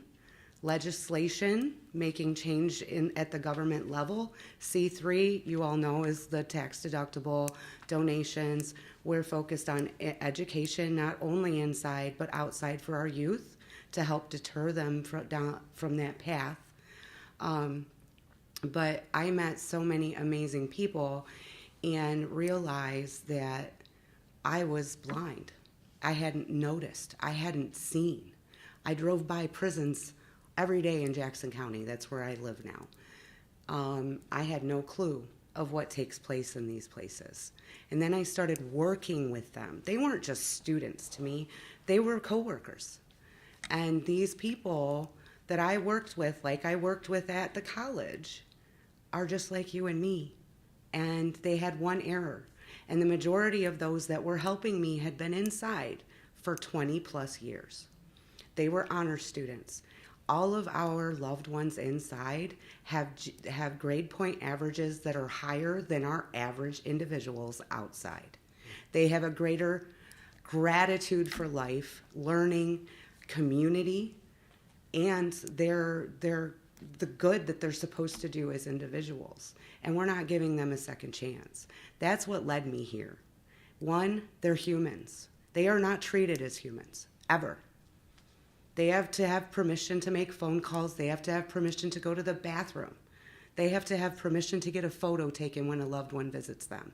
legislation, making change at the government level. C3, you all know, is the tax-deductible donations. We're focused on education, not only inside but outside for our youth to help deter them from that path. But I met so many amazing people and realized that I was blind. I hadn't noticed. I hadn't seen. I drove by prisons every day in Jackson County. That's where I live now. I had no clue of what takes place in these places. And then I started working with them. They weren't just students to me. They were coworkers. And these people that I worked with, like I worked with at the college, are just like you and me. And they had one error. And the majority of those that were helping me had been inside for 20 plus years. They were honor students. All of our loved ones inside have grade point averages that are higher than our average individuals outside. They have a greater gratitude for life, learning, community, and they're the good that they're supposed to do as individuals. And we're not giving them a second chance. That's what led me here. One, they're humans. They are not treated as humans, ever. They have to have permission to make phone calls. They have to have permission to go to the bathroom. They have to have permission to get a photo taken when a loved one visits them.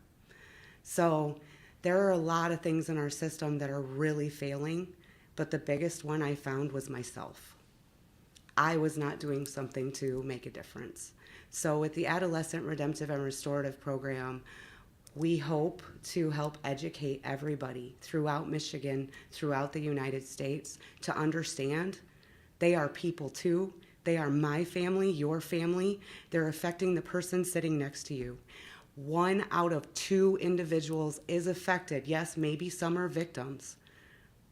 So there are a lot of things in our system that are really failing, but the biggest one I found was myself. I was not doing something to make a difference. So with the Adolescent Redemptive and Restorative Program, we hope to help educate everybody throughout Michigan, throughout the United States, to understand they are people too. They are my family, your family. They're affecting the person sitting next to you. 1 out of 2 individuals is affected. Yes, maybe some are victims,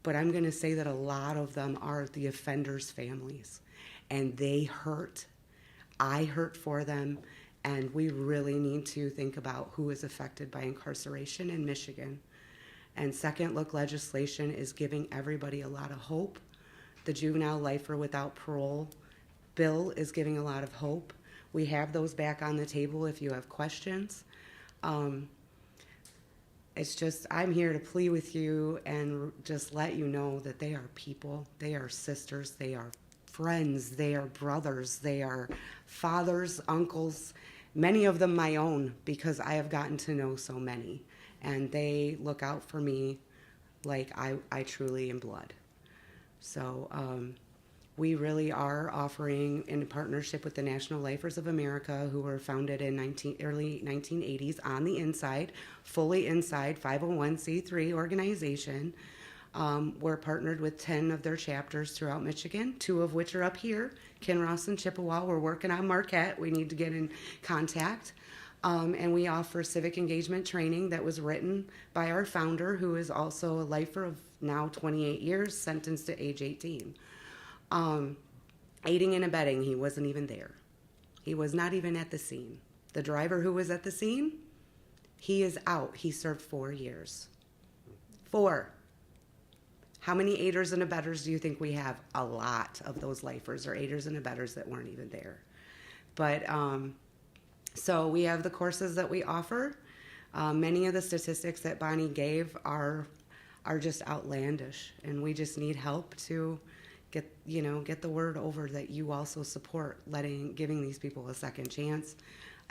but I'm going to say that a lot of them are the offenders' families. And they hurt. I hurt for them. And we really need to think about who is affected by incarceration in Michigan. And second look legislation is giving everybody a lot of hope. The Juvenile Lifer Without Parole bill is giving a lot of hope. We have those back on the table if you have questions. It's just, I'm here to plead with you and just let you know that they are people, they are sisters, they are friends, they are brothers, they are fathers, uncles, many of them my own, because I have gotten to know so many. And they look out for me like I truly am blood. So we really are offering, in partnership with the National Lifers of America, who were founded in early 1980s, on the inside, fully inside, 501c3 organization. We're partnered with 10 of their chapters throughout Michigan, 2 of which are up here, Kinross and Chippewa. We're working on Marquette. We need to get in contact. And we offer civic engagement training that was written by our founder, who is also a lifer of now 28 years, sentenced to age 18. Aiding and abetting, he wasn't even there. He was not even at the scene. The driver who was at the scene, he is out. He served 4 years. 4. How many aiders and abettors do you think we have? A lot of those lifers or aiders and abettors that weren't even there. But so we have the courses that we offer. Many of the statistics that Bonnie gave are just outlandish, and we just need help to get the word over that you also support giving these people a second chance,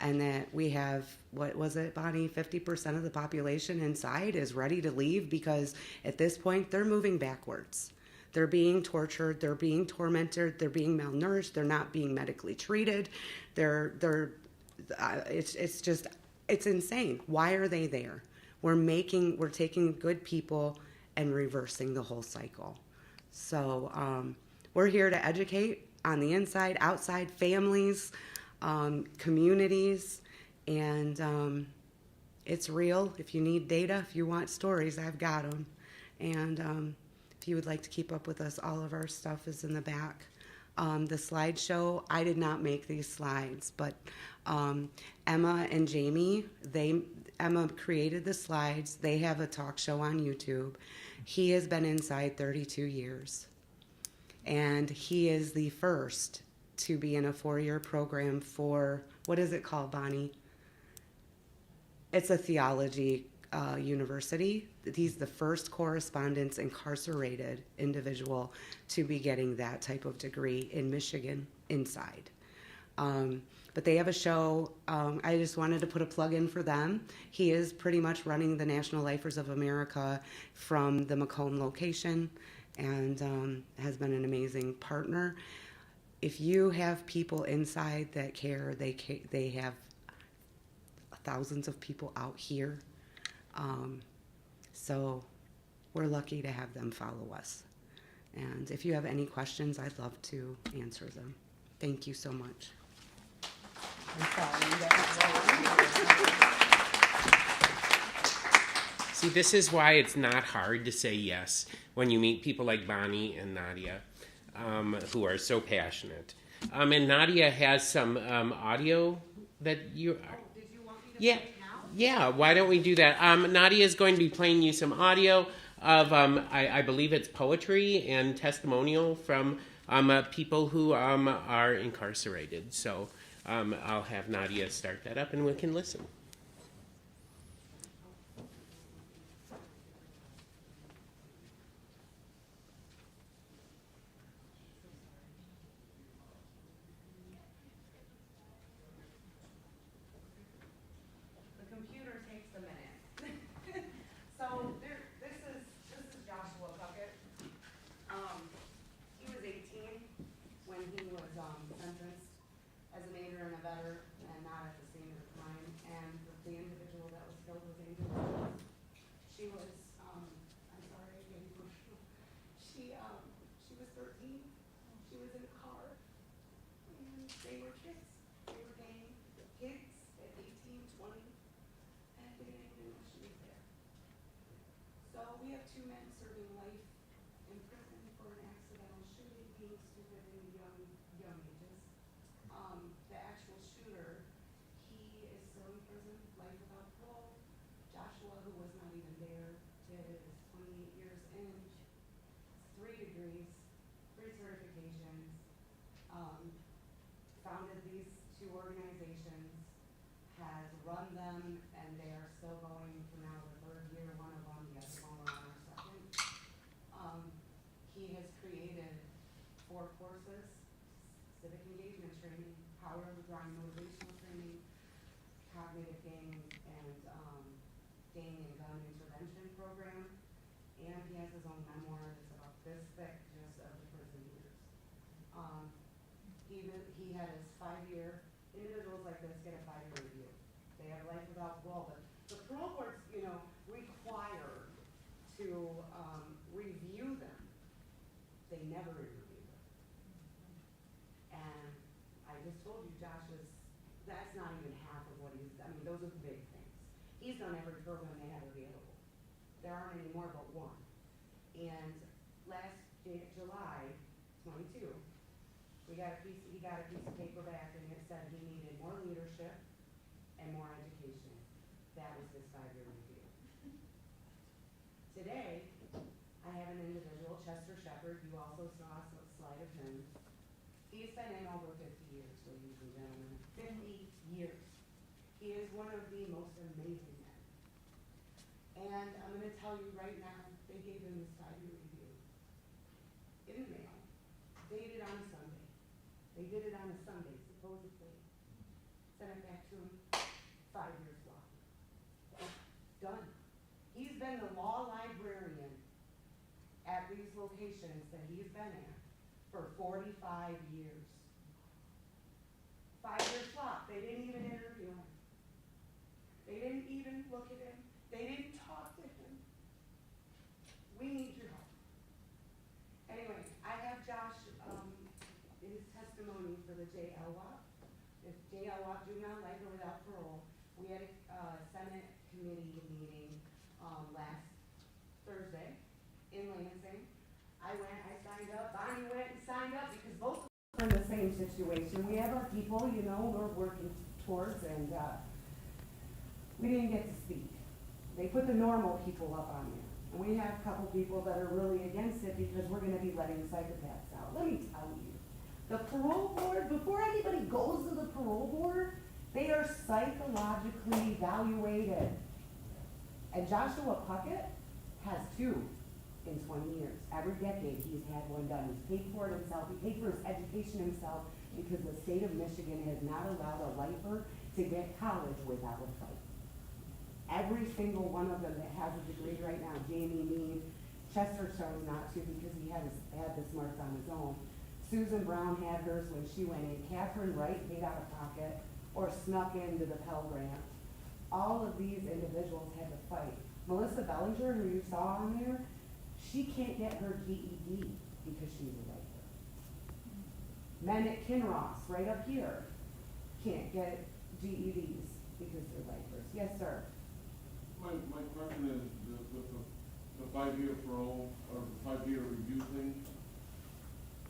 and that we have, what was it, Bonnie, 50% of the population inside is ready to leave because at this point they're moving backwards. They're being tortured, they're being tormented, they're being malnourished, they're not being medically treated. It's insane. Why are they there? We're taking good people and reversing the whole cycle. So we're here to educate on the inside, outside, families, communities, and it's real. If you need data, if you want stories, I've got them. And if you would like to keep up with us, all of our stuff is in the back. The slideshow, I did not make these slides, but Emma and Jamie, Emma created the slides. They have a talk show on YouTube. He has been inside 32 years, and he is the first to be in a 4-year program for, what is it called, Bonnie? It's a theology university. He's the first correspondence incarcerated individual to be getting that type of degree in Michigan inside. But they have a show. I just wanted to put a plug in for them. He is pretty much running the National Lifers of America from the Macomb location, and has been an amazing partner. If you have people inside that care, they have thousands of people out here. So we're lucky to have them follow us. And if you have any questions, I'd love to answer them. Thank you so much. See, this is why it's not hard to say yes when you meet people like Bonnie and Nadia, who are so passionate. And Nadia has some audio that you... Did you want me to yeah. play it now? Yeah, why don't we do that? Nadia is going to be playing you some audio of, I believe it's poetry and testimonial from people who are incarcerated. So I'll have Nadia start that up and we can listen. The computer takes a minute. So this is Joshua Puckett. He was 18 when he was sentenced as an aider and abetter and not at the scene of the crime. And the individual that was killed was Angel Williams. She was, I'm sorry, I'm getting emotional. She was 13. She was in a car. And they were kids. They were gang kids at 18, 20. And they didn't even know she was there. So we have 2 men serving life in prison for an accidental shooting, being stupid in young ages. The actual shooter, he is still in prison, life without parole. Joshua, who was not even there, is 28 years in, 3 degrees, 3 certifications, founded these 2 organizations, has run them, and they and he has his own memoir that's about this thick, just of the prison years. He had his 5-year, individuals like this get a 5-year review. They have life without parole, but the parole board's, required to review them. They never review them. And I just told you, that's not even half of what those are the big things. He's done every program they have available. There aren't any more but one. And last July 22, he got a piece of paper back, and it said he needed more leadership and more education. That was his 5-year review. Today, I have an individual, Chester Shepard. You also saw a slide of him. He's been in over 50 years, ladies and gentlemen. 50 years. He is one of the most amazing men. And I'm going to tell you right now, they gave him this 5-year review in the mail, dated on a Sunday. They did it on a Sunday, supposedly. Sent it back to him, 5 years long. Done. He's been the law librarian at these locations that he's been at for 45 years. 5-year flop. They didn't even interview him. They didn't even look at him. They didn't talk to him. We need your help. Anyway, I have Josh, his testimony for the JLWOP. If JLWOP, Juvenile Life Without Parole, we had a Senate committee meeting last Thursday in Lansing. I signed up. Bonnie went and signed up because both of us are in the same situation. We have our people, we're working towards, and we didn't get to speak. They put the normal people up on there. And we have a couple people that are really against it because we're going to be letting psychopaths out. Let me tell you, the parole board, before anybody goes to the parole board, they are psychologically evaluated. And Joshua Puckett has 2 in 20 years. Every decade he's had one done. He's paid for it himself. He paid for his education himself because the state of Michigan has not allowed a lifer to get college without a fight. Every single one of them that has a degree right now, Jamie Mead, Chester chose not to because he had the smarts on his own. Susan Brown had hers when she went in. Catherine Wright paid out of pocket or snuck into the Pell Grant. All of these individuals had to fight. Melissa Bellinger, who you saw on there, she can't get her GED because she's a lifer. Men at Kinross, right up here, can't get GEDs because they're lifers. Yes, sir. My question is the 5-year parole or the 5-year review thing.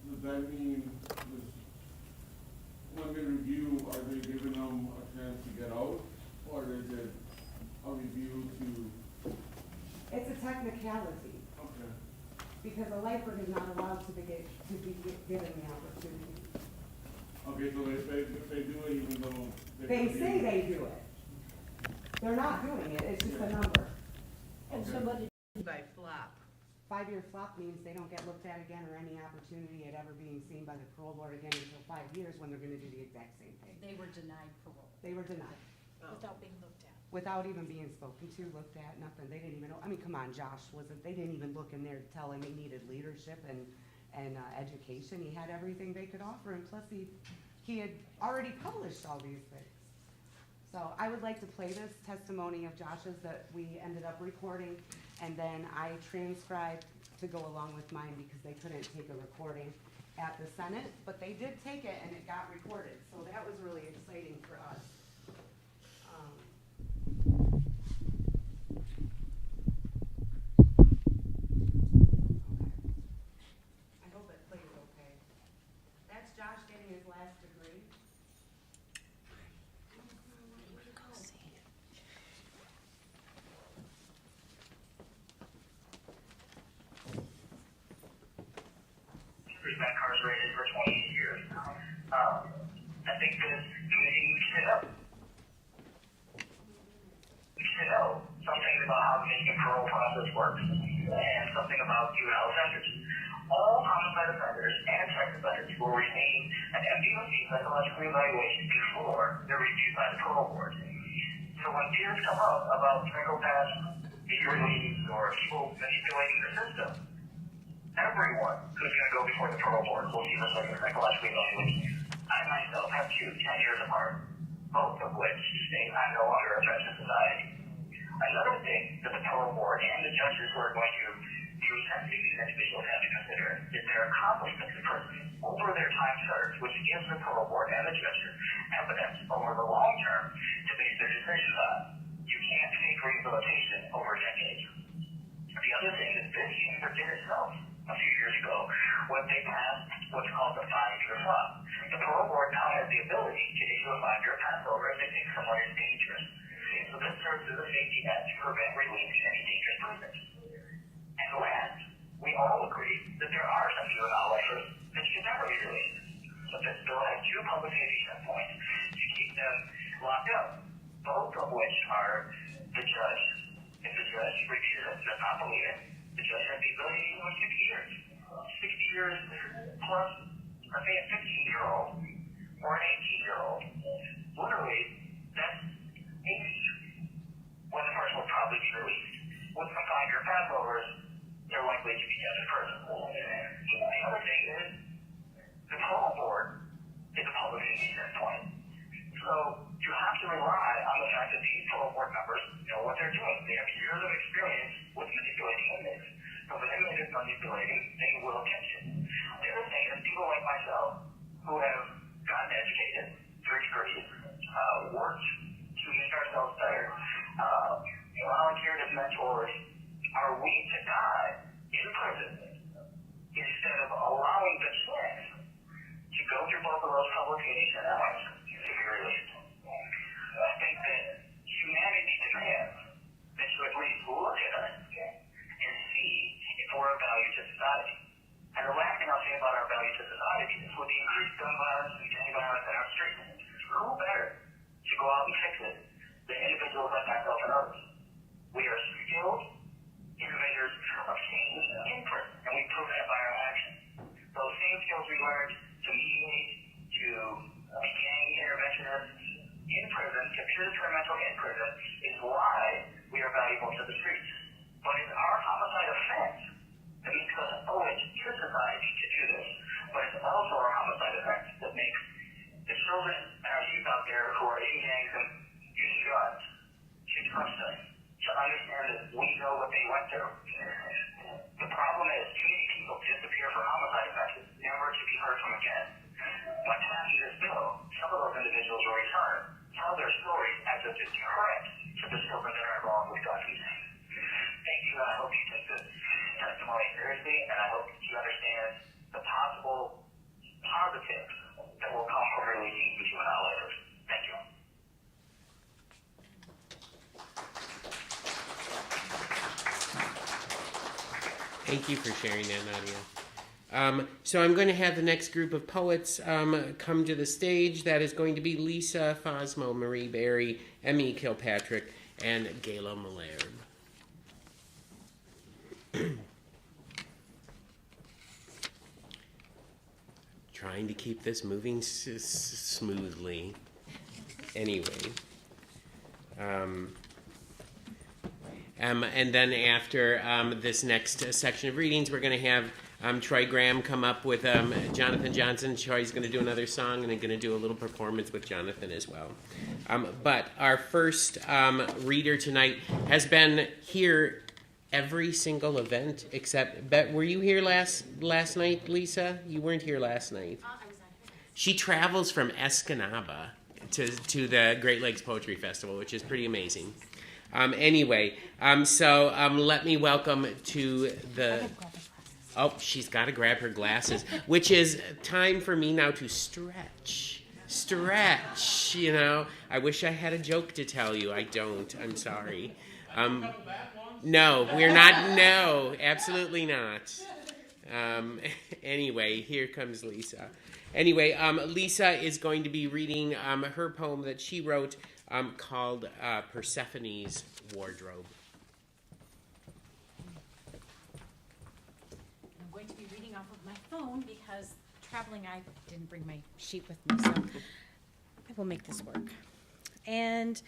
Does that mean when they review, are they giving them a chance to get out, or is it a review to? It's a technicality. Okay. Because a lifer is not allowed to be given the opportunity. Okay, so if they do it, even though They say they do it. They're not doing it, it's just a number. And somebody by flop. 5-year flop means they don't get looked at again or any opportunity at ever being seen by the parole board again until 5 years when they're gonna do the exact same thing. They were denied parole. They were denied, Without being looked at. without even being spoken to, looked at, nothing. They didn't even know, come on, Josh they didn't even look in there to tell him he needed leadership and education. He had everything they could offer, and plus he had already published all these things. So I would like to play this testimony of Josh's that we ended up recording, and then I transcribed to go along with mine because they couldn't take a recording at the Senate, but they did take it and it got recorded. So that was really exciting for us. I hope it plays okay. That's Josh getting his last degree. Who's been incarcerated for 28 years. I think this committee needs to know. We should know something about how the Michigan parole process works and something about juvenile offenders. All homicide offenders and sex offenders will receive an MDOC psychological evaluation before they're reviewed by the parole board. So when fears come up about psychopaths media release or people manipulating the system. Everyone who's going to go before the parole board will see this like a psychologically evaluation. I myself have two 10 years apart, both of which state I'm no longer a threat to society. Another thing that the parole board and the judges who are going to be sentencing these individuals have to consider is their accomplishments in prison over their time served, which gives the parole board and the judges evidence over the long term to base their decisions on. You can't take rehabilitation over decades. The other thing that this chamber did itself a few years ago was they passed what's called the 5-year swap. The parole board now has the ability to issue a 5-year passover if they think someone is dangerous. So this serves as a safety net to prevent releasing any dangerous persons. And last, we all agree that there are some juvenile lifers that should never be released. But this bill has two public safety points to keep them locked up, both of which are the judge. If the judge refuses, does not believe it, the judge has the ability to go 60 years. 60 years plus, let's say a 15-year-old or an 18-year-old. Literally, that's 80 when the person will probably be released. With some 5-year passovers, they're likely to be dead in prison. The other thing is, the parole board is a public safety standpoint. So you have to rely on the fact that these parole board members know what they're doing. They have years of experience with manipulating inmates. So if an inmate is manipulating, they will catch it. The other thing is people like myself who have gotten educated, 3 degrees, worked to make ourselves better, volunteered as mentors, are we to die in prison instead of allowing the chance to go through both of those public safety networks to be released? I think that humanity demands that you at least look at us and see if we're of value to society. And the last thing I'll say about our value to society is with the increased gun violence and gang violence in our streets, who better to go out and fix it than individuals like myself and others? We are skilled innovators of change in prison, and we prove that by our actions. Those same skills we learned to mediate, to be gang interventionists in prison, to peer experimental in prison, is why we are valuable to the streets. But it's our homicide offense that makes us owe it to society to do this. But it's also our homicide offense that makes the children and our youth out there who are in gangs and using guns to trust us, to understand that we know what they went through. The problem is too many people disappear for homicide offenses, never to be heard from again. By passing this bill, some of those individuals will return, tell their stories as a deterrent to the children that are involved with gun use. Thank you, and I hope you take this testimony seriously, and I hope you understand the possible positives that will come from releasing the juvenile lifers. Thank you. Thank you for sharing that, Nadia. So I'm going to have the next group of poets come to the stage. That is going to be Lisa Fosmo, Marie Berry, Emmy Kilpatrick, and Gayla Malherbe. Trying to keep this moving smoothly. Anyway. And then after this next section of readings, we're going to have Troy Graham come up with Jonathan Johnson. Troy's going to do another song, and I'm going to do a little performance with Jonathan as well. But our first reader tonight has been here every single event except, were you here last night, Lisa? You weren't here last night. I was not here. She travels from Escanaba to the Great Lakes Poetry Festival, which is pretty amazing. Anyway, so let me welcome to the... Oh, she's got to grab her glasses, which is time for me now to stretch. Stretch, you know. I wish I had a joke to tell you. I don't. I'm sorry. No, we're not. No, absolutely not. Anyway, here comes Lisa. Anyway, Lisa is going to be reading her poem that she wrote called Persephone's Wardrobe. I'm going to be reading off of my phone because traveling, I didn't bring my sheet with me, so I will make this work. And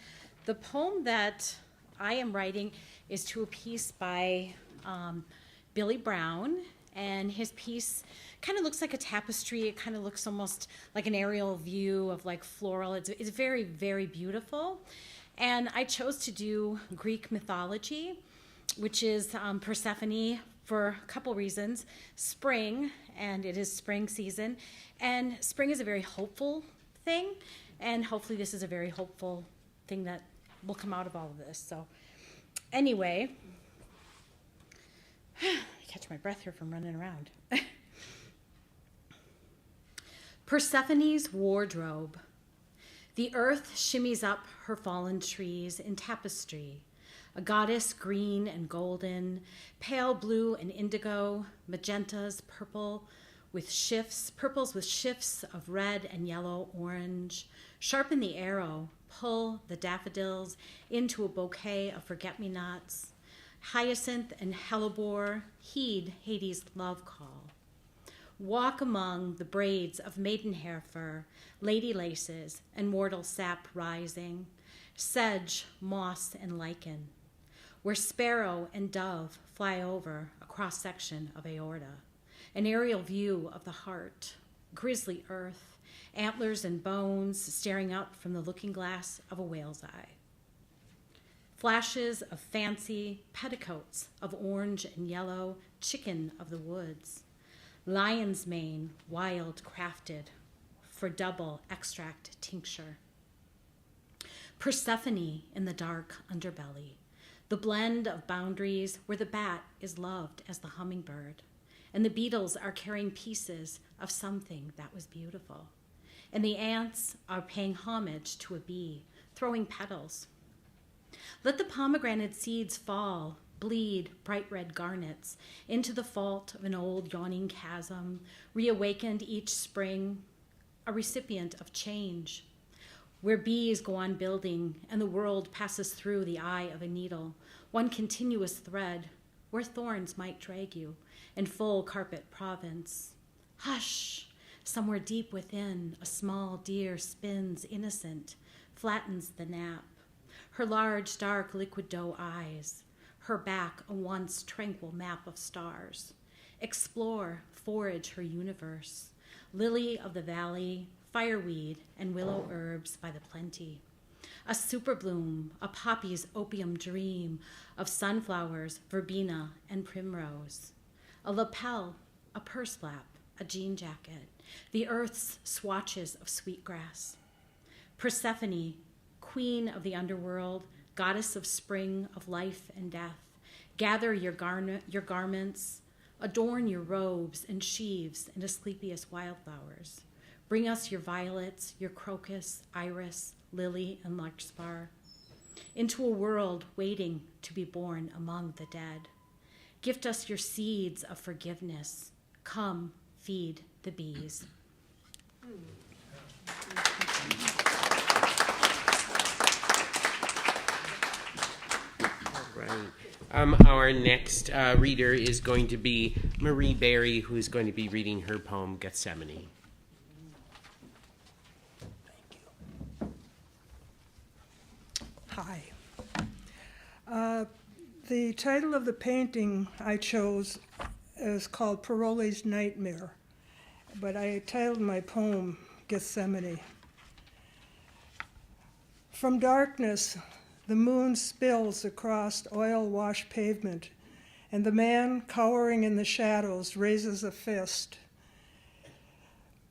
the poem that I am writing is to a piece by Billy Brown, and his piece kind of looks like a tapestry. It kind of looks almost like an aerial view of like floral. It's very, very beautiful. And I chose to do Greek mythology, which is Persephone, for a couple reasons. Spring, and it is spring season, and spring is a very hopeful thing, and hopefully this is a very hopeful thing that will come out of all of this. So anyway, I catch my breath here from running around. Persephone's wardrobe. The earth shimmies up her fallen trees in tapestry. A goddess green and golden, pale blue and indigo, magentas, purples with shifts of red and yellow, orange. Sharpen the arrow, pull the daffodils into a bouquet of forget-me-nots. Hyacinth and hellebore, heed Hades' love call. Walk among the braids of maidenhair fur, lady laces, and mortal sap rising, sedge, moss, and lichen, where sparrow and dove fly over a cross-section of aorta, an aerial view of the heart, grisly earth, antlers and bones staring up from the looking glass of a whale's eye. Flashes of fancy petticoats of orange and yellow, chicken of the woods, lion's mane, wild crafted for double extract tincture. Persephone in the dark underbelly, the blend of boundaries where the bat is loved as the hummingbird, and the beetles are carrying pieces of something that was beautiful, and the ants are paying homage to a bee, throwing petals. Let the pomegranate seeds fall, bleed bright red garnets into the fault of an old yawning chasm, reawakened each spring, a recipient of change, where bees go on building and the world passes through the eye of a needle, one continuous thread, where thorns might drag you in full carpet province. Hush! Somewhere deep within, a small deer spins innocent, flattens the nap. Her large, dark, liquid doe eyes, her back a once tranquil map of stars. Explore, forage her universe. Lily of the valley, fireweed, and willow herbs by the plenty. A superbloom, a poppy's opium dream of sunflowers, verbena, and primrose. A lapel, a purse flap, a jean jacket, the earth's swatches of sweetgrass. Persephone, queen of the underworld, goddess of spring, of life and death, gather your garments, adorn your robes and sheaves into sleepiest wildflowers. Bring us your violets, your crocus, iris, lily, and larkspur, into a world waiting to be born among the dead. Gift us your seeds of forgiveness. Come, feed the bees. Right. Our next reader is going to be Marie Berry, who's going to be reading her poem, Gethsemane. Hi. The title of the painting I chose is called Parole's Nightmare, but I titled my poem Gethsemane. From darkness, the moon spills across oil-washed pavement, and the man cowering in the shadows raises a fist.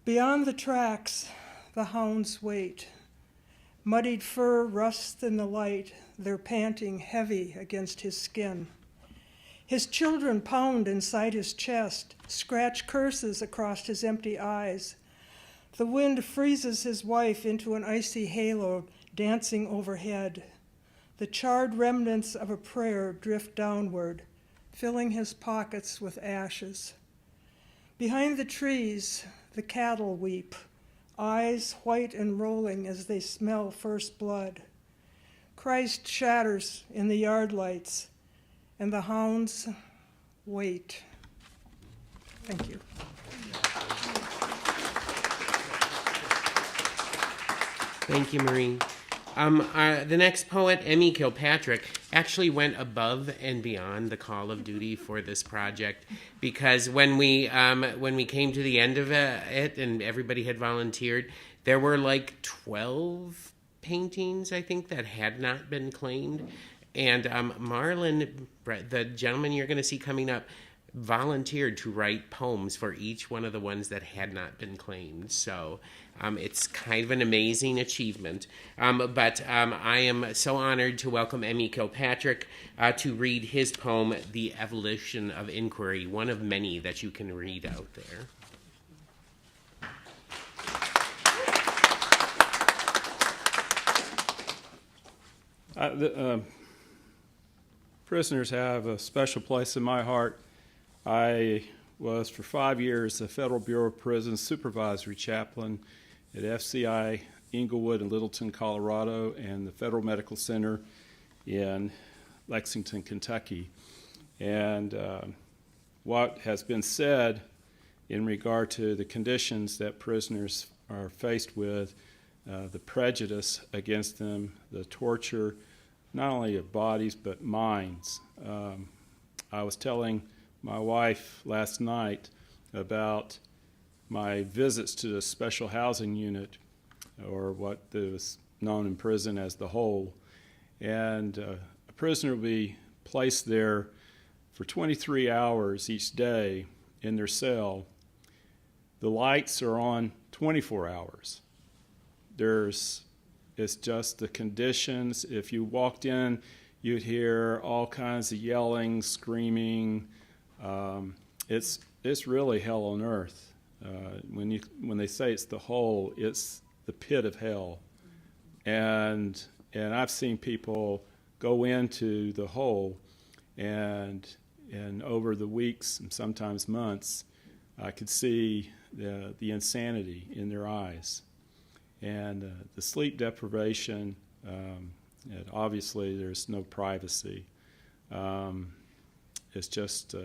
Beyond the tracks, the hounds wait. Muddied fur rusts in the light, their panting heavy against his skin. His children pound inside his chest, scratch curses across his empty eyes. The wind freezes his wife into an icy halo dancing overhead. The charred remnants of a prayer drift downward, filling his pockets with ashes. Behind the trees, the cattle weep, eyes white and rolling as they smell first blood. Christ shatters in the yard lights, and the hounds wait. Thank you. Thank you, Marie. The next poet, Emmy Kilpatrick. actually went above and beyond the call of duty for this project, because when we came to the end of it and everybody had volunteered, there were like 12 paintings, I think, that had not been claimed. And Marlon, the gentleman you're going to see coming up, volunteered to write poems for each one of the ones that had not been claimed. So it's kind of an amazing achievement. But I am so honored to welcome Emmy Kilpatrick to read his poem, The Evolution of Inquiry, one of many that you can read out there. Prisoners have a special place in my heart. I was for 5 years the Federal Bureau of Prisons supervisory chaplain at FCI Inglewood in Littleton, Colorado, and the Federal Medical Center in Lexington, Kentucky. And what has been said in regard to the conditions that prisoners are faced with, the prejudice against them, the torture, not only of bodies but minds. I was telling my wife last night about my visits to the special housing unit, or what was known in prison as the hole. And a prisoner will be placed there for 23 hours each day in their cell. The lights are on 24 hours. It's just the conditions. If you walked in, you'd hear all kinds of yelling, screaming. It's really hell on earth. When they say it's the hole, it's the pit of hell. And I've seen people go into the hole, and over the weeks and sometimes months, I could see the insanity in their eyes. And the sleep deprivation, and obviously there's no privacy. It's just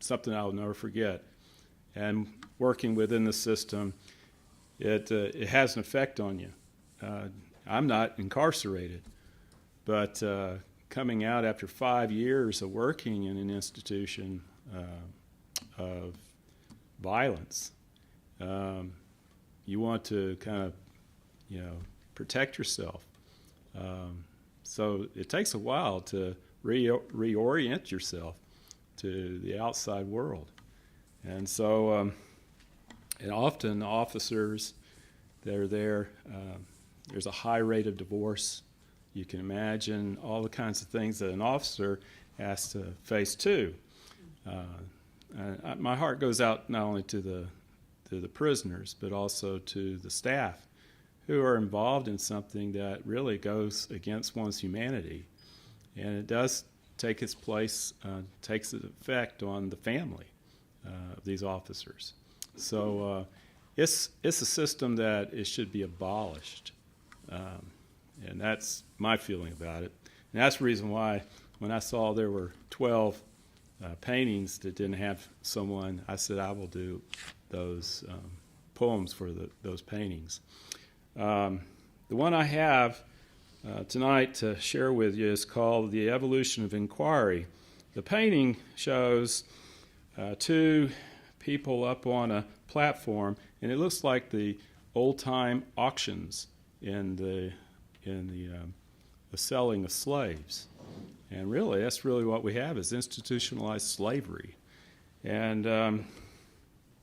something I'll never forget. And working within the system, it has an effect on you. I'm not incarcerated, but coming out after 5 years of working in an institution of violence, you want to kind of, protect yourself. So it takes a while to reorient yourself to the outside world. And so, and often officers that are there, there's a high rate of divorce. You can imagine all the kinds of things that an officer has to face too. My heart goes out not only to the prisoners, but also to the staff who are involved in something that really goes against one's humanity. And it does take its place, takes its effect on the family of these officers. So it's a system that it should be abolished. And that's my feeling about it. And that's the reason why when I saw there were 12 paintings that didn't have someone, I said I will do those poems for those paintings. The one I have tonight to share with you is called The Evolution of Inquiry. The painting shows two people up on a platform, and it looks like the old-time auctions in the selling of slaves. And really, that's really what we have is institutionalized slavery. And I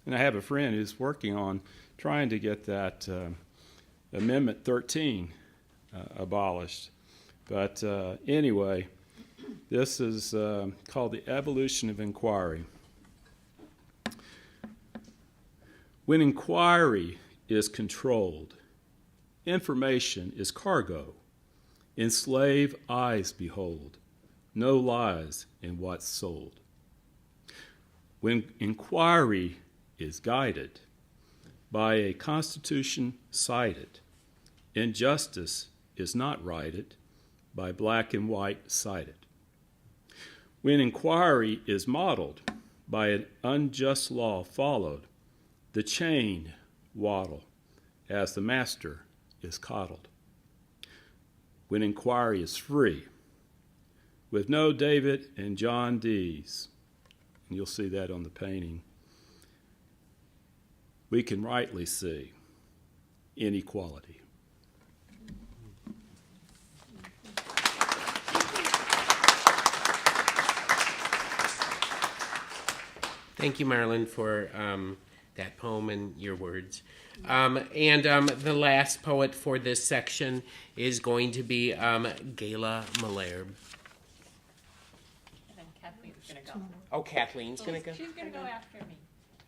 have a friend who's working on trying to get that Amendment 13 abolished. But anyway, this is called The Evolution of Inquiry. When inquiry is controlled, information is cargo. Enslaved eyes behold, no lies in what's sold. When inquiry is guided by a constitution cited, injustice is not righted by black and white cited. When inquiry is modeled by an unjust law followed, the chained waddle as the master is coddled. When inquiry is free, with no David and John Dees. And you'll see that on the painting. We can rightly see inequality. Thank you, Marlon, for that poem and your words. The last poet for this section is going to be Gayla Malherbe. And then Kathleen's going to go. Oh, Kathleen's going to go? She's going to go after me.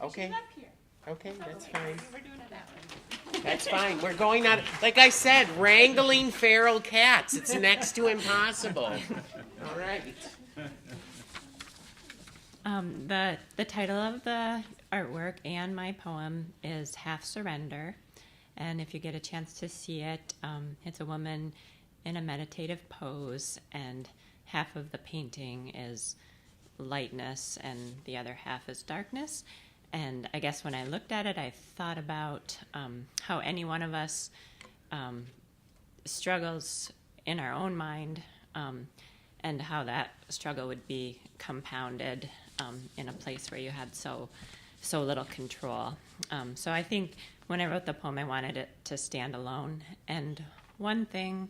Okay. She's up here. Okay, that's Okay, fine. We're doing it that way. That's fine. We're going on, like I said, wrangling feral cats. It's next to impossible. All right. The title of the artwork and my poem is Half Surrender. And if you get a chance to see it, it's a woman in a meditative pose, and half of the painting is lightness and the other half is darkness. And I guess when I looked at it, I thought about how any one of us struggles in our own mind, and how that struggle would be compounded in a place where you had so little control. So I think when I wrote the poem, I wanted it to stand alone. And one thing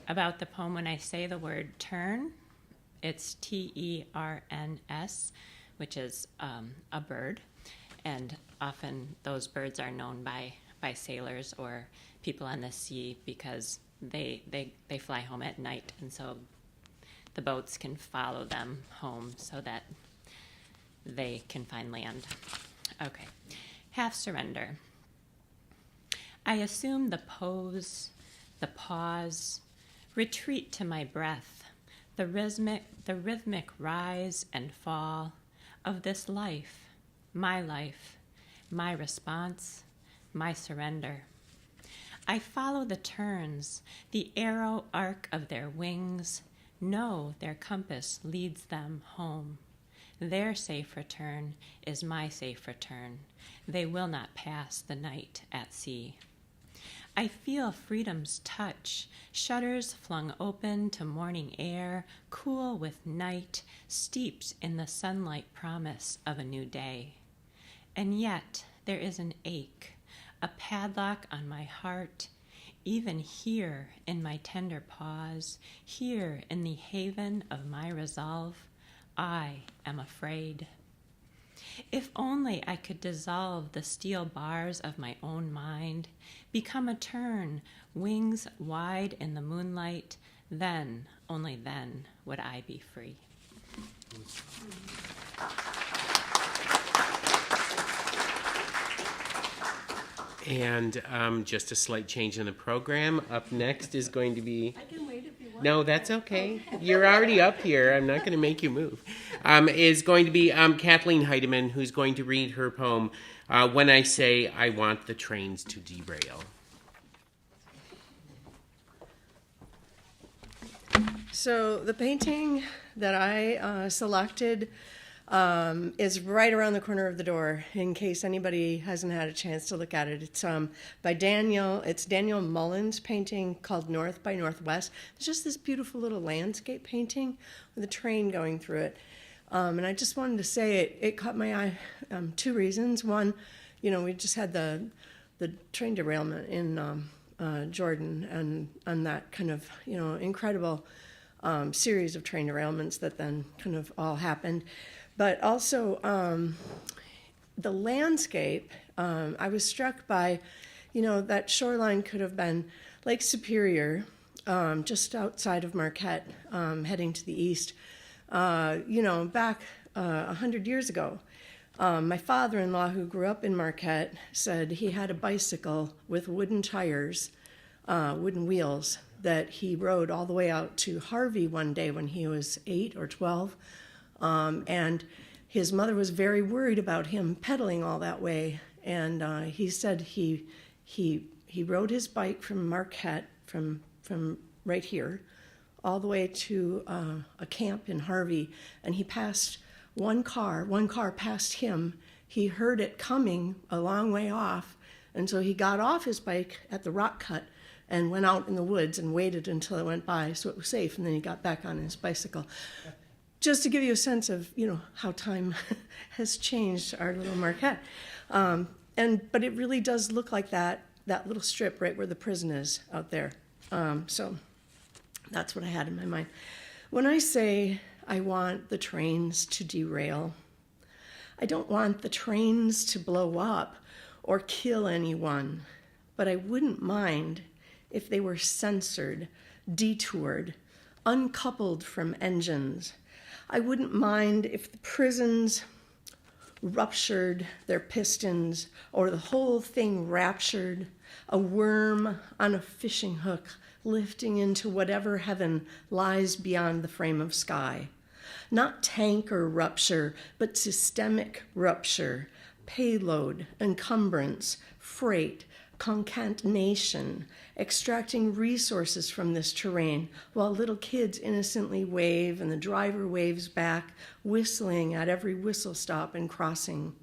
about the poem, when I say the word turn, it's T-E-R-N-S, which is a bird. And often those birds are known by sailors or people on the sea because they fly home at night, and so the boats can follow them home so that they can find land. Okay. Half surrender. I assume the pose, the pause, retreat to my breath, the rhythmic rise and fall of this life, my response, my surrender. I follow the turns, the arrow arc of their wings, know their compass leads them home. Their safe return is my safe return. They will not pass the night at sea. I feel freedom's touch, shutters flung open to morning air, cool with night, steeped in the sunlight promise of a new day. And yet there is an ache, a padlock on my heart, even here in my tender pause, here in the haven of my resolve, I am afraid. If only I could dissolve the steel bars of my own mind, become a tern, wings wide in the moonlight, then, only then, would I be free. And just a slight change in the program. Up next is going to be... I can wait if you want. No, that's okay. You're already up here. I'm not going to make you move. Is going to be Kathleen Heidemann, who's going to read her poem, When I Say I Want the Trains to Derail. So the painting that I selected is right around the corner of the door, in case anybody hasn't had a chance to look at it. It's by Daniel. It's Daniel Mullins' painting called North by Northwest. It's just this beautiful little landscape painting with a train going through it. And I just wanted to say it caught my eye. Two reasons. One, we just had the train derailment in Jordan, and that kind of incredible series of train derailments that then kind of all happened. But also the landscape, I was struck by, that shoreline could have been Lake Superior, just outside of Marquette, heading to the east. Back 100 years ago, my father-in-law, who grew up in Marquette, said he had a bicycle with wooden tires, wooden wheels, that he rode all the way out to Harvey one day when he was 8 or 12. And his mother was very worried about him pedaling all that way. And he said he rode his bike from Marquette, from right here, all the way to a camp in Harvey. And he passed one car passed him. He heard it coming a long way off. And so he got off his bike at the rock cut, and went out in the woods and waited until it went by so it was safe, and then he got back on his bicycle. Just to give you a sense of, how time has changed our little Marquette. But it really does look like that little strip right where the prison is out there. So that's what I had in my mind. When I say I want the trains to derail, I don't want the trains to blow up or kill anyone, but I wouldn't mind if they were censored, detoured, uncoupled from engines. I wouldn't mind if the prisons ruptured their pistons or the whole thing raptured, a worm on a fishing hook lifting into whatever heaven lies beyond the frame of sky. Not tanker rupture, but systemic rupture, payload, encumbrance, freight, concatenation, extracting resources from this terrain while little kids innocently wave and the driver waves back, whistling at every whistle stop and crossing.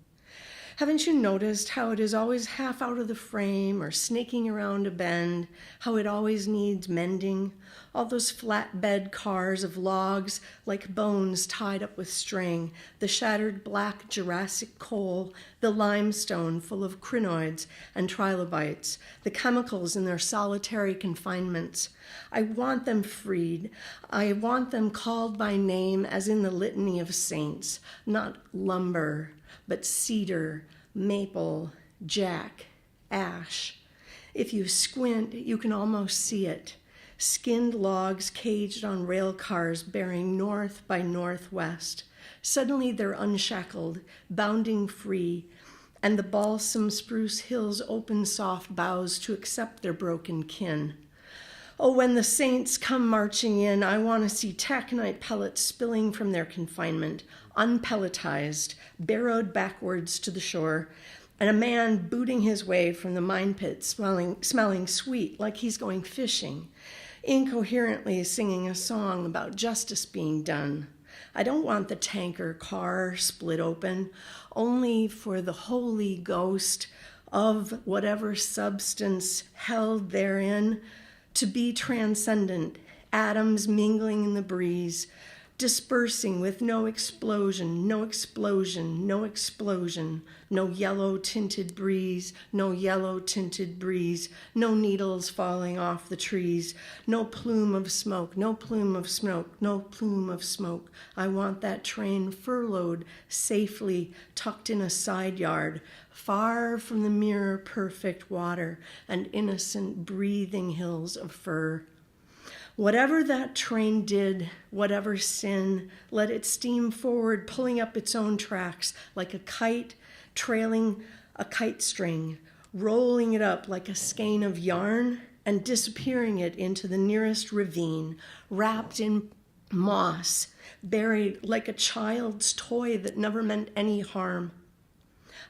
Haven't you noticed how it is always half out of the frame or snaking around a bend, how it always needs mending? All those flatbed cars of logs like bones tied up with string, the shattered black Jurassic coal, the limestone full of crinoids and trilobites, the chemicals in their solitary confinements. I want them freed. I want them called by name as in the litany of saints, not lumber, but cedar, maple, jack, ash. If you squint, you can almost see it. Skinned logs caged on rail cars bearing north by northwest. Suddenly they're unshackled, bounding free, and the balsam spruce hills open soft boughs to accept their broken kin. Oh, when the saints come marching in, I want to see taconite pellets spilling from their confinement, unpelletized, barrowed backwards to the shore, and a man booting his way from the mine pit, smelling sweet like he's going fishing, incoherently singing a song about justice being done. I don't want the tanker car split open, only for the Holy Ghost of whatever substance held therein to be transcendent, atoms mingling in the breeze, dispersing with no explosion, no explosion, no explosion, no yellow-tinted breeze, no yellow-tinted breeze, no needles falling off the trees, no plume of smoke, no plume of smoke, no plume of smoke. I want that train furloughed, safely tucked in a side yard, far from the mirror-perfect water and innocent breathing hills of fur. Whatever that train did, whatever sin, let it steam forward, pulling up its own tracks like a kite trailing a kite string, rolling it up like a skein of yarn and disappearing it into the nearest ravine, wrapped in moss, buried like a child's toy that never meant any harm.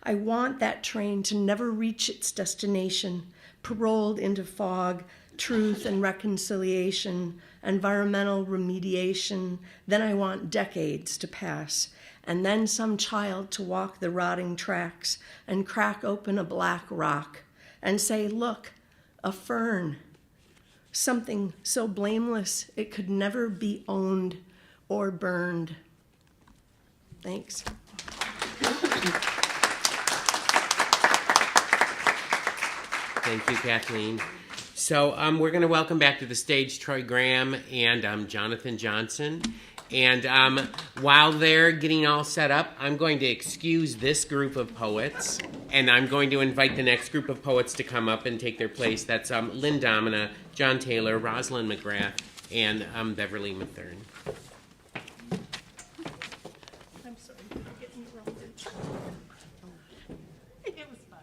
I want that train to never reach its destination, paroled into fog, truth and reconciliation, environmental remediation. Then I want decades to pass, and then some child to walk the rotting tracks and crack open a black rock and say, look, a fern, something so blameless it could never be owned or burned. Thanks. Thank you, Kathleen. So we're going to welcome back to the stage Troy Graham and Jonathan Johnson. And while they're getting all set up, I'm going to excuse this group of poets, and I'm going to invite the next group of poets to come up and take their place. That's Lynn Domina, John Taylor, Rosalind McGrath, and Beverly Mathern. I'm sorry for getting interrupted. It was fun.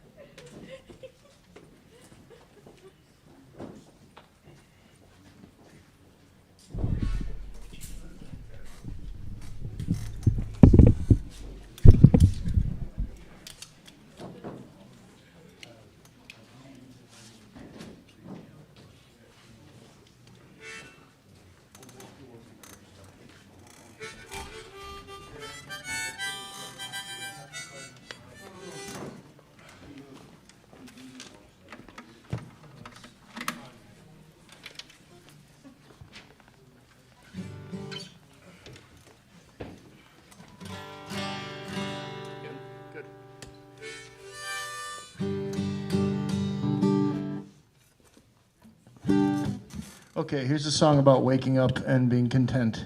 Okay, here's a song about waking up and being content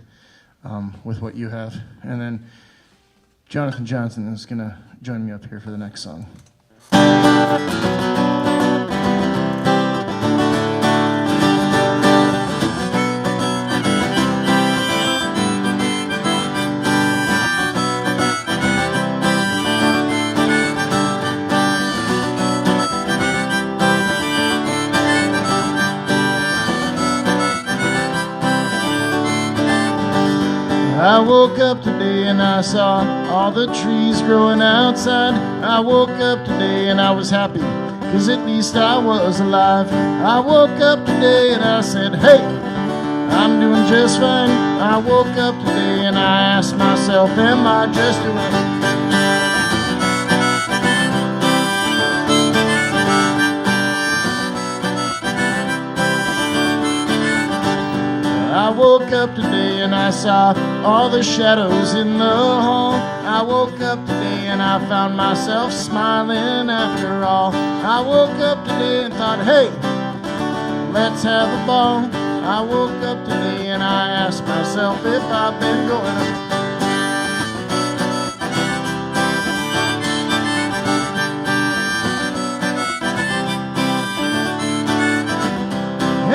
with what you have. And then Jonathan Johnson is going to join me up here for the next song. I woke up today and I saw all the trees growing outside. I woke up today and I was happy, 'cause at least I was alive. I woke up today and I said, hey, I'm doing just fine. I woke up today and I asked myself, am I just doing I woke up today and I saw all the shadows in the hall. I woke up today and I found myself smiling after all. I woke up today and thought, hey, let's have a ball. I woke up today and I asked myself if I've been going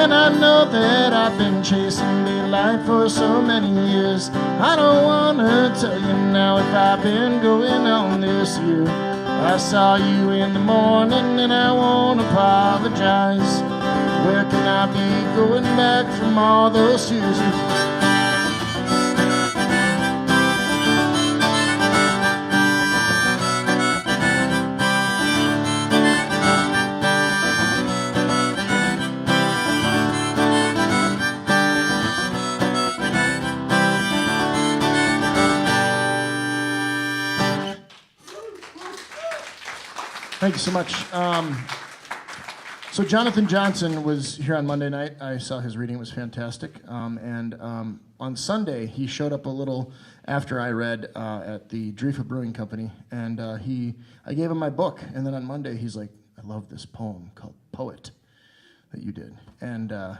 And I know that I've been chasing daylight for so many years. I don't wanna tell you now if I've been going on this year. I saw you in the morning and I won't apologize. Where can I be going back from all those years? Thank you so much. So Jonathan Johnson was here on Monday night. I saw his reading. It was fantastic. And on Sunday, he showed up a little after I read at the Dreyfus Brewing Company. And I gave him my book. And then on Monday, he's like, I love this poem called Poet that you did. And I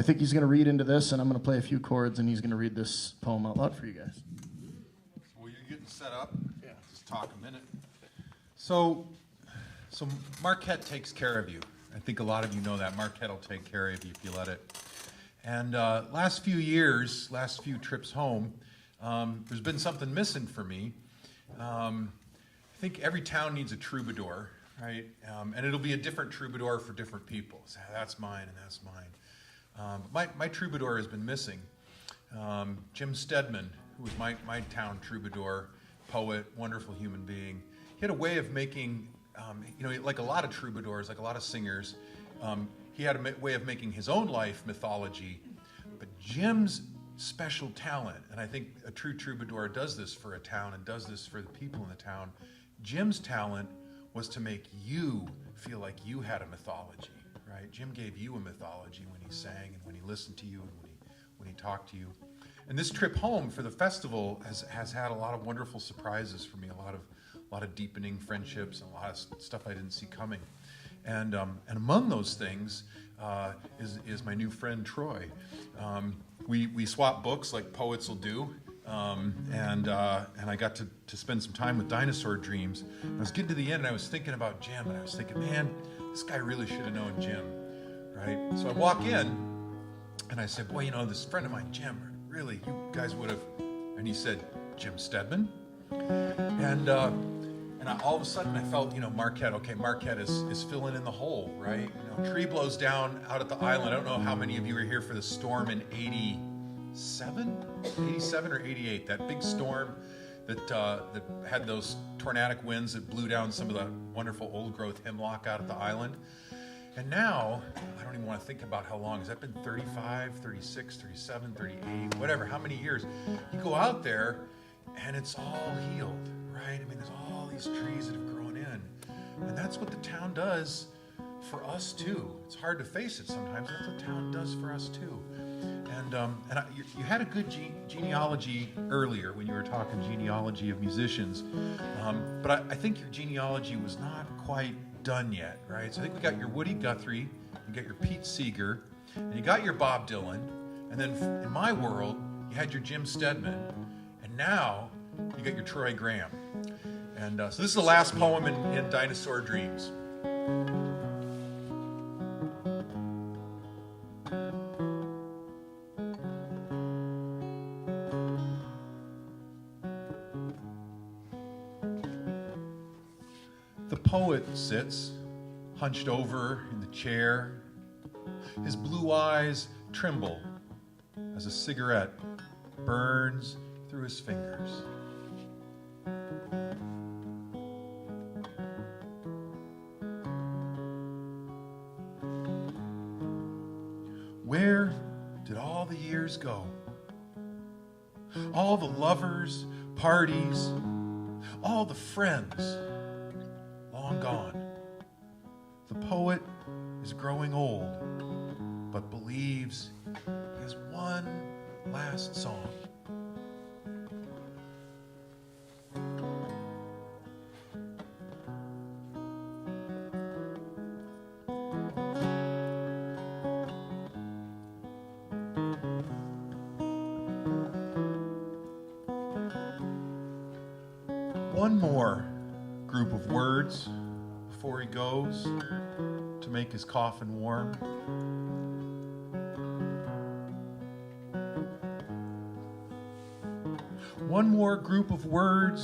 think he's going to read into this, and I'm going to play a few chords, and he's going to read this poem out loud for you guys. Well, you're getting set up. Yeah. Just talk a minute. So Marquette takes care of you. I think a lot of you know that. Marquette will take care of you if you let it. And last few years, last few trips home, there's been something missing for me. I think every town needs a troubadour, right? And it'll be a different troubadour for different people. So that's mine and that's mine. But my troubadour has been missing. Jim Stedman, who was my town troubadour, poet, wonderful human being. He had a way of making, like a lot of troubadours, like a lot of singers, he had a way of making his own life mythology. But Jim's special talent, and I think a true troubadour does this for a town and does this for the people in the town, Jim's talent was to make you feel like you had a mythology, right? Jim gave you a mythology when he sang and when he listened to you and when he talked to you. And this trip home for the festival has had a lot of wonderful surprises for me, a lot of deepening friendships and a lot of stuff I didn't see coming. And among those things is my new friend Troy. We swap books like poets will do, and I got to spend some time with Dinosaur Dreams. I was getting to the end and I was thinking about Jim, and I was thinking, man, this guy really should have known Jim, right? So I walk in and I said, boy, this friend of mine, Jim, really, you guys would have. And he said, Jim Stedman? And all of a sudden I felt, Marquette, okay, Marquette is filling in the hole, right? Tree blows down out at the island. I don't know how many of you were here for the storm in 87 or 88, that big storm that had those tornadic winds that blew down some of the wonderful old growth hemlock out at the island. And now, I don't even want to think about how long. Has that been 35, 36, 37, 38, whatever, how many years? You go out there and it's all healed, right? I mean, there's all these trees that have grown in. And that's what the town does for us too. It's hard to face it sometimes. That's what the town does for us too. And you had a good genealogy earlier when you were talking genealogy of musicians. But I think your genealogy was not quite done yet, right? So I think we got your Woody Guthrie, you got your Pete Seeger, And you got your Bob Dylan, and then in my world, you had your Jim Stedman, and now you got your Troy Graham. And so this is the last poem in Dinosaur Dreams. The poet sits, hunched over in the chair. His blue eyes tremble as a cigarette burns through his fingers. Where did all the years go? All the lovers, parties, all the friends, long gone. The poet is growing old, but believes he has one last song. One more group of words before he goes to make his coffin warm. One more group of words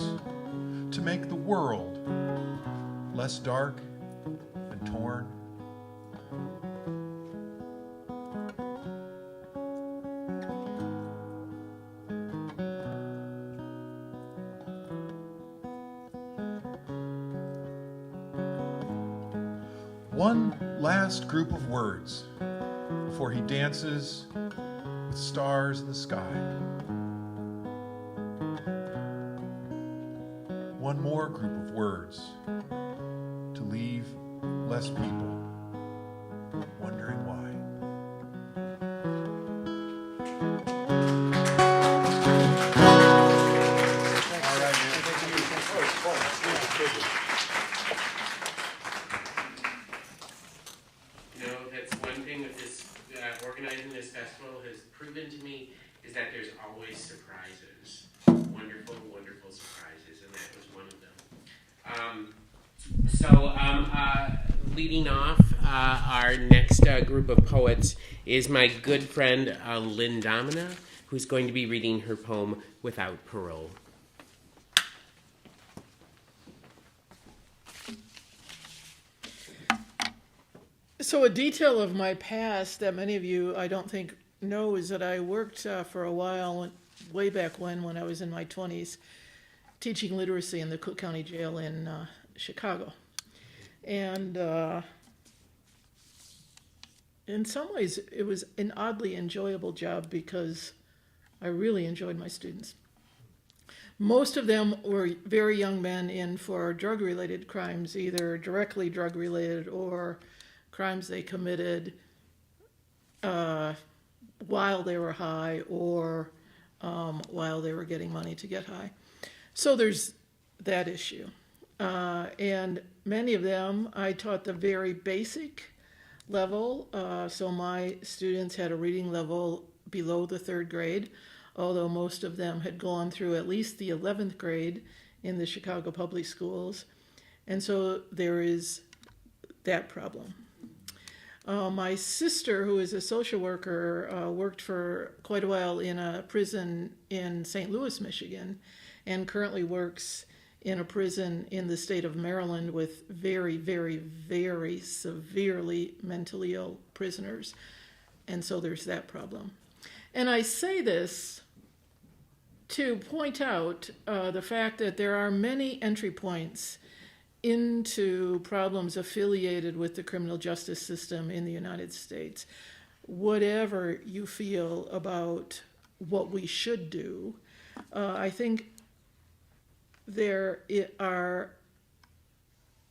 to make the world less dark and torn. One last group of words before he dances with stars in the sky. One more group of words to leave less people wondering why. You know, that's one thing with this, organizing this festival has proven to me is that there's always surprises. Wonderful, wonderful surprises, and that was one of them. Leading off, our next group of poets is my good friend Lynn Domina, who's going to be reading her poem, Without Parole. So a detail of my past that many of you, I don't think, know is that I worked for a while, way back when I was in my 20s, teaching literacy in the Cook County Jail in Chicago. And in some ways, it was an oddly enjoyable job because I really enjoyed my students. Most of them were very young men in for drug-related crimes, either directly drug-related or crimes they committed while they were high or while they were getting money to get high. So there's that issue. And many of them, I taught the very basic level. So my students had a reading level below the 3rd grade, although most of them had gone through at least the 11th grade in the Chicago public schools. And so there is that problem. My sister, who is a social worker, worked for quite a while in a prison in St. Louis, Michigan, and currently works in a prison in the state of Maryland with very, very, very severely mentally ill prisoners. And so there's that problem. And I say this to point out the fact that there are many entry points into problems affiliated with the criminal justice system in the United States. Whatever you feel about what we should do, I think there are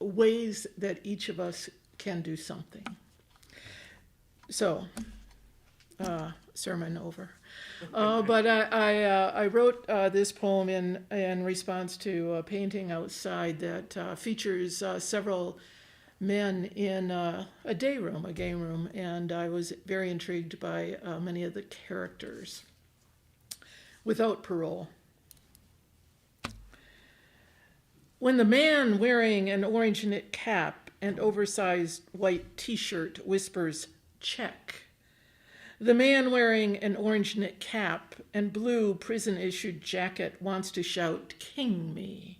ways that each of us can do something. So, sermon over. But I wrote this poem in response to a painting outside that features several men in a day room, a game room, and I was very intrigued by many of the characters. Without parole. When the man wearing an orange knit cap and oversized white t-shirt whispers, "Check," the man wearing an orange knit cap and blue prison-issued jacket wants to shout, "King me."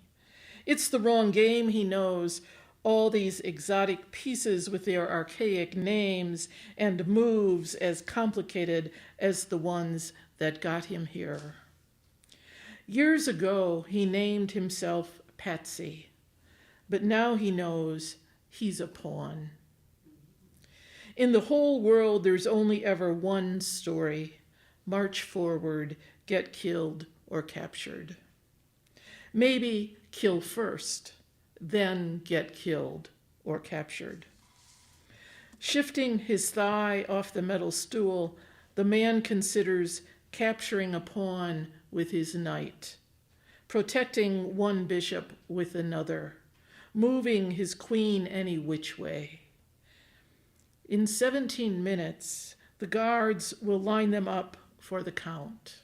It's the wrong game, he knows. All these exotic pieces with their archaic names and moves as complicated as the ones that got him here. Years ago, he named himself Patsy, but now he knows he's a pawn. In the whole world, there's only ever one story: march forward, get killed or captured. Maybe kill first, then get killed or captured. Shifting his thigh off the metal stool, the man considers capturing a pawn with his knight, protecting one bishop with another, moving his queen any which way. In 17 minutes, the guards will line them up for the count.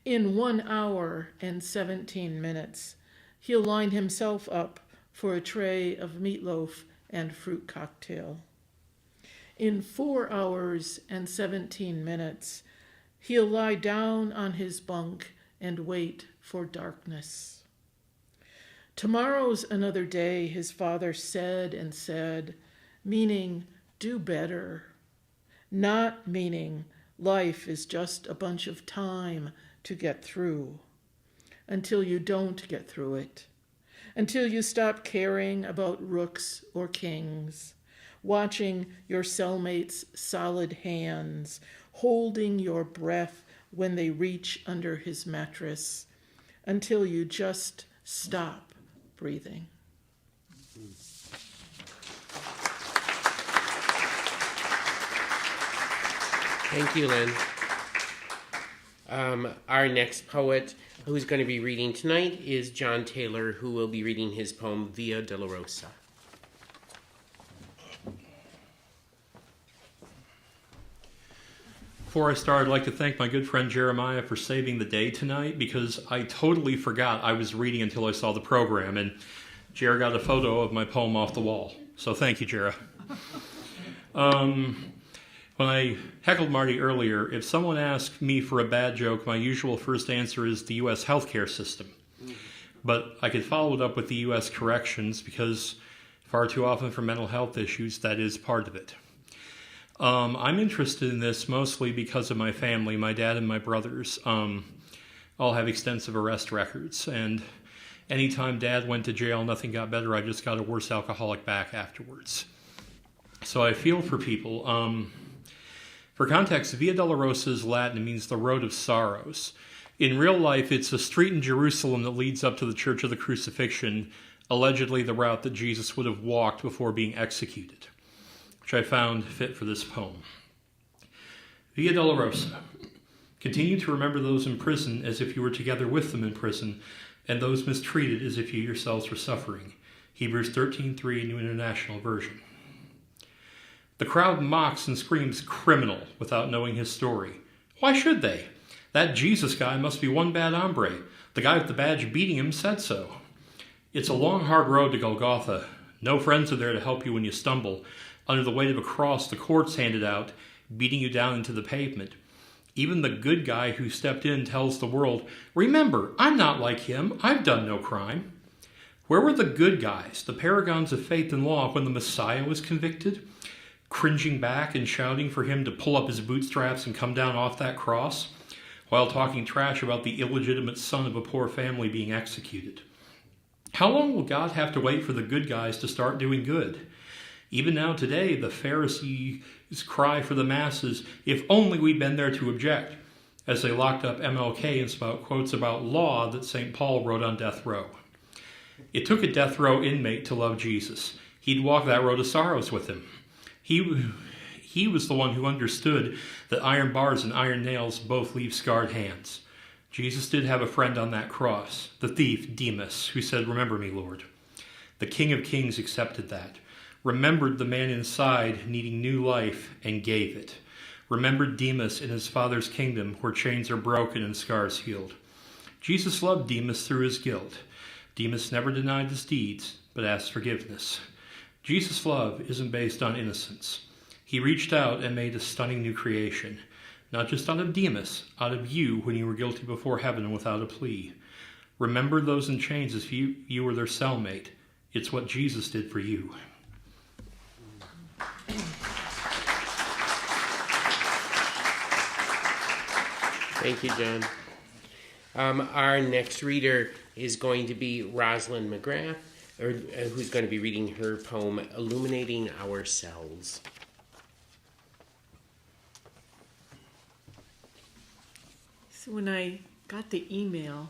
In 1 hour and 17 minutes, he'll line himself up for a tray of meatloaf and fruit cocktail. In 4 hours and 17 minutes, he'll lie down on his bunk and wait for darkness. Tomorrow's another day, his father said and said, meaning do better, not meaning life is just a bunch of time to get through, until you don't get through it, until you stop caring about rooks or kings, watching your cellmates' solid hands, holding your breath when they reach under his mattress, until you just stop breathing. Thank you, Lynn. Our next poet who's going to be reading tonight is John Taylor, who will be reading his poem Via Dolorosa. Before I start, I'd like to thank my good friend Jeremiah for saving the day tonight, because I totally forgot I was reading until I saw the program, and Jer got a photo of my poem off the wall. So thank you, Jera. When I heckled Marty earlier, if someone asks me for a bad joke, my usual first answer is the U.S. healthcare system. But I could follow it up with the U.S. corrections, because far too often for mental health issues, that is part of it. I'm interested in this mostly because of my family. My dad and my brothers all have extensive arrest records, and anytime Dad went to jail, nothing got better. I just got a worse alcoholic back afterwards. So I feel for people. For context, Via Dolorosa is Latin. It means the road of sorrows. In real life, it's a street in Jerusalem that leads up to the Church of the Crucifixion, allegedly the route that Jesus would have walked before being executed, which I found fit for this poem. Via Dolorosa. Continue to remember those in prison as if you were together with them in prison, and those mistreated as if you yourselves were suffering. Hebrews 13:3, New International Version. The crowd mocks and screams criminal without knowing his story. Why should they? That Jesus guy must be one bad hombre. The guy with the badge beating him said so. It's a long, hard road to Golgotha. No friends are there to help you when you stumble. Under the weight of a cross the courts handed out, beating you down into the pavement. Even the good guy who stepped in tells the world, remember, I'm not like him. I've done no crime. Where were the good guys, the paragons of faith and law, when the Messiah was convicted? Cringing back and shouting for him to pull up his bootstraps and come down off that cross, while talking trash about the illegitimate son of a poor family being executed. How long will God have to wait for the good guys to start doing good? Even now today, the Pharisees cry for the masses, if only we'd been there to object, as they locked up MLK and spout quotes about law that St. Paul wrote on death row. It took a death row inmate to love Jesus. He'd walk that road of sorrows with him. He was the one who understood that iron bars and iron nails both leave scarred hands. Jesus did have a friend on that cross, the thief Demas, who said, remember me, Lord. The King of Kings accepted that. remembered the man inside needing new life and gave it, remembered Demas in his Father's kingdom where chains are broken and scars healed. Jesus loved Demas through his guilt. Demas never denied his deeds, but asked forgiveness. Jesus' love isn't based on innocence. He reached out and made a stunning new creation, not just out of Demas, out of you when you were guilty before heaven and without a plea. Remember those in chains as if you were their cellmate. It's what Jesus did for you. Thank you, John. Our next reader is going to be Rosalind McGrath, who's going to be reading her poem, Illuminating Our Cells. So when I got the email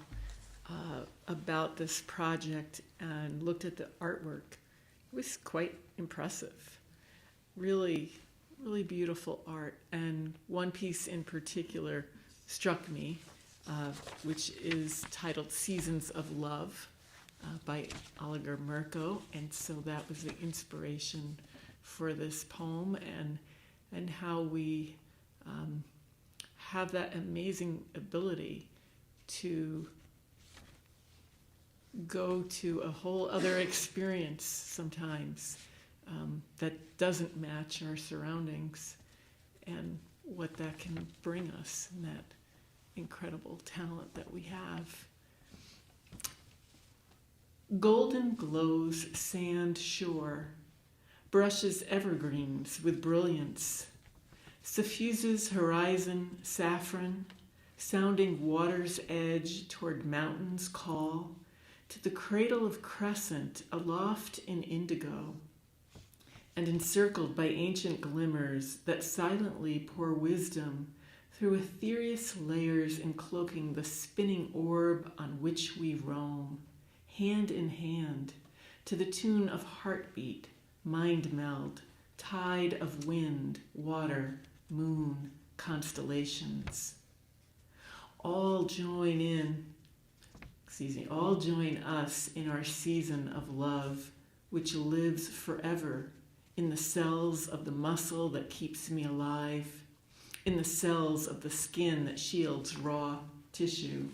about this project and looked at the artwork, it was quite impressive. Really, really beautiful art. And one piece in particular struck me, which is titled Seasons of Love by Oliver Merko. And so that was the inspiration for this poem, and how we have that amazing ability to go to a whole other experience sometimes that doesn't match our surroundings, and what that can bring us, and that incredible talent that we have. Golden glows sand shore, brushes evergreens with brilliance, suffuses horizon saffron, sounding water's edge toward mountains call, to the cradle of crescent aloft in indigo, and encircled by ancient glimmers that silently pour wisdom through ethereous layers encloaking the spinning orb on which we roam, hand in hand, to the tune of heartbeat, mind meld, tide of wind, water, moon, constellations. All join us in our season of love, which lives forever in the cells of the muscle that keeps me alive, in the cells of the skin that shields raw tissue,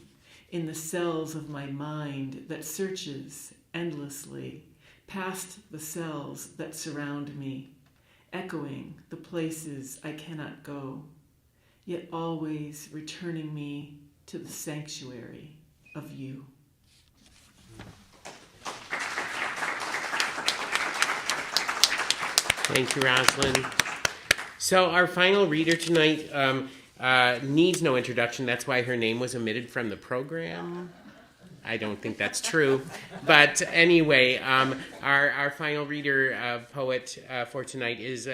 in the cells of my mind that searches endlessly past the cells that surround me, echoing the places I cannot go, yet always returning me to the sanctuary of you. Thank you, Rosalind. So our final reader tonight needs no introduction. That's why her name was omitted from the program. I don't think that's true. But anyway, our final reader, poet for tonight is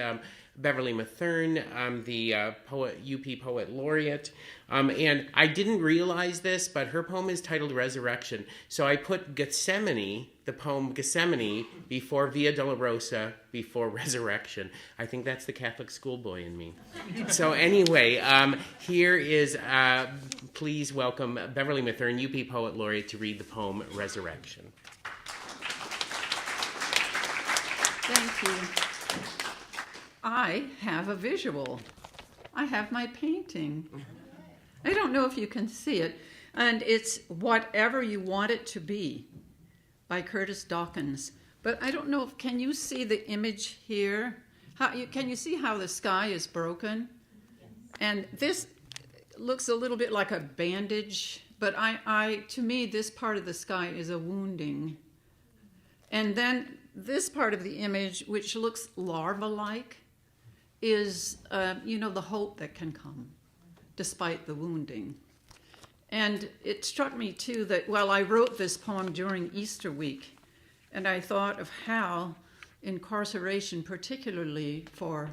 Beverly Mathern, the UP Poet Laureate. And I didn't realize this, but her poem is titled Resurrection. So I put Gethsemane, the poem Gethsemane, before Via Dolorosa, before Resurrection. I think that's the Catholic schoolboy in me. So anyway, here is, please welcome Beverly Mathern, UP Poet Laureate, to read the poem Resurrection. Thank you. I have a visual. I have my painting. I don't know if you can see it, and it's Whatever You Want It to Be by Curtis Dawkins. But I don't know if, can you see the image here? Can you see how the sky is broken? And this looks a little bit like a bandage, but to me, this part of the sky is a wounding. And then this part of the image, which looks larva-like, is, the hope that can come despite the wounding. And it struck me, too, that, I wrote this poem during Easter week, and I thought of how incarceration, particularly for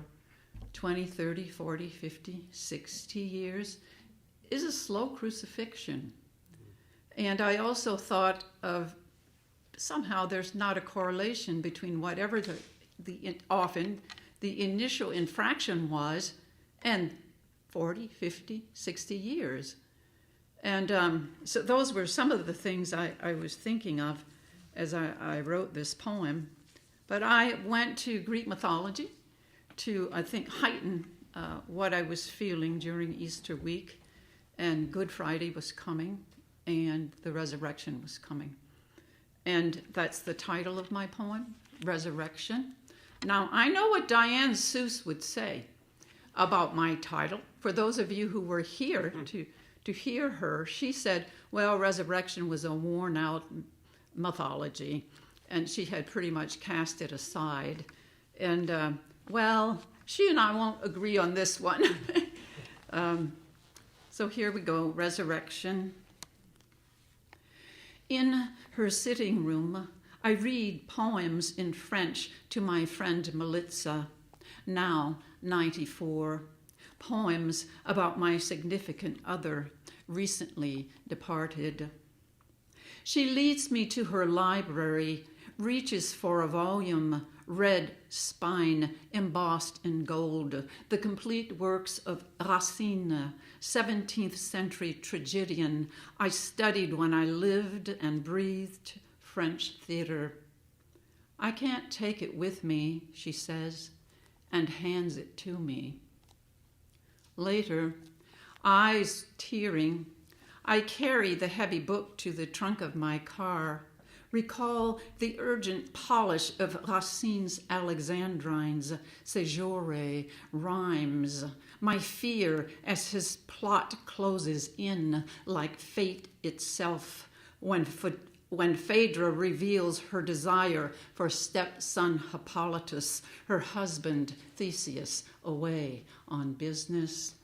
20, 30, 40, 50, 60 years, is a slow crucifixion. And I also thought of somehow there's not a correlation between whatever often the initial infraction was and 40, 50, 60 years. And so those were some of the things I was thinking of as I wrote this poem. But I went to Greek mythology to, I think, heighten what I was feeling during Easter week. And Good Friday was coming, and the resurrection was coming. And that's the title of my poem, Resurrection. Now, I know what Diane Seuss would say about my title. For those of you who were here to hear her, she said, well, resurrection was a worn-out mythology, and she had pretty much cast it aside. And, well, she and I won't agree on this one. So here we go, Resurrection. In her sitting room, I read poems in French to my friend Melitza, now 94. Poems about my significant other, recently departed. She leads me to her library, reaches for a volume, red spine embossed in gold, the complete works of Racine, 17th century tragedian I studied when I lived and breathed French theater. I can't take it with me, she says, and hands it to me. Later, eyes tearing, I carry the heavy book to the trunk of my car, recall the urgent polish of Racine's Alexandrines, séjour, rhymes, my fear as his plot closes in like fate itself when Phaedra reveals her desire for stepson Hippolytus, her husband Theseus, away on business.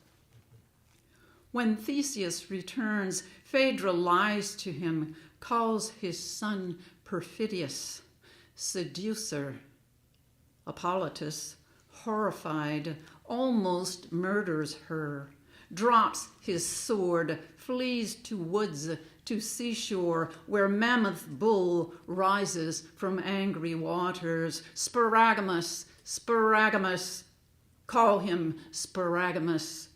When Theseus returns, Phaedra lies to him, calls his son perfidious, seducer. Hippolytus, horrified, almost murders her, drops his sword, flees to woods, to seashore where mammoth bull rises from angry waters. Sparagamus, Sparagamus, call him Sparagamus.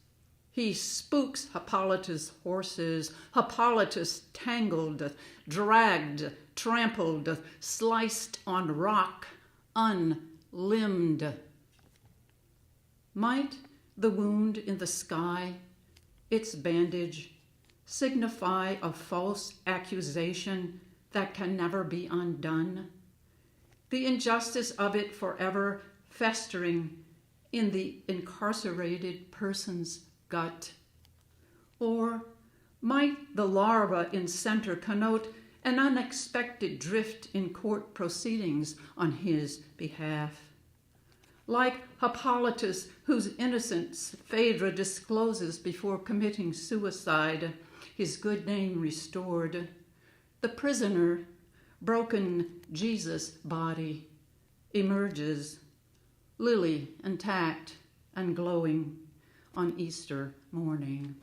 He spooks Hippolytus' horses, Hippolytus tangled, dragged, trampled, sliced on rock, unlimbed. Might the wound in the sky, its bandage, signify a false accusation that can never be undone? The injustice of it forever festering in the incarcerated person's gut? Or might the larva in center connote an unexpected drift in court proceedings on his behalf? Like Hippolytus, whose innocence Phaedra discloses before committing suicide, his good name restored, the prisoner, broken Jesus body, emerges, lily intact and glowing, on Easter morning.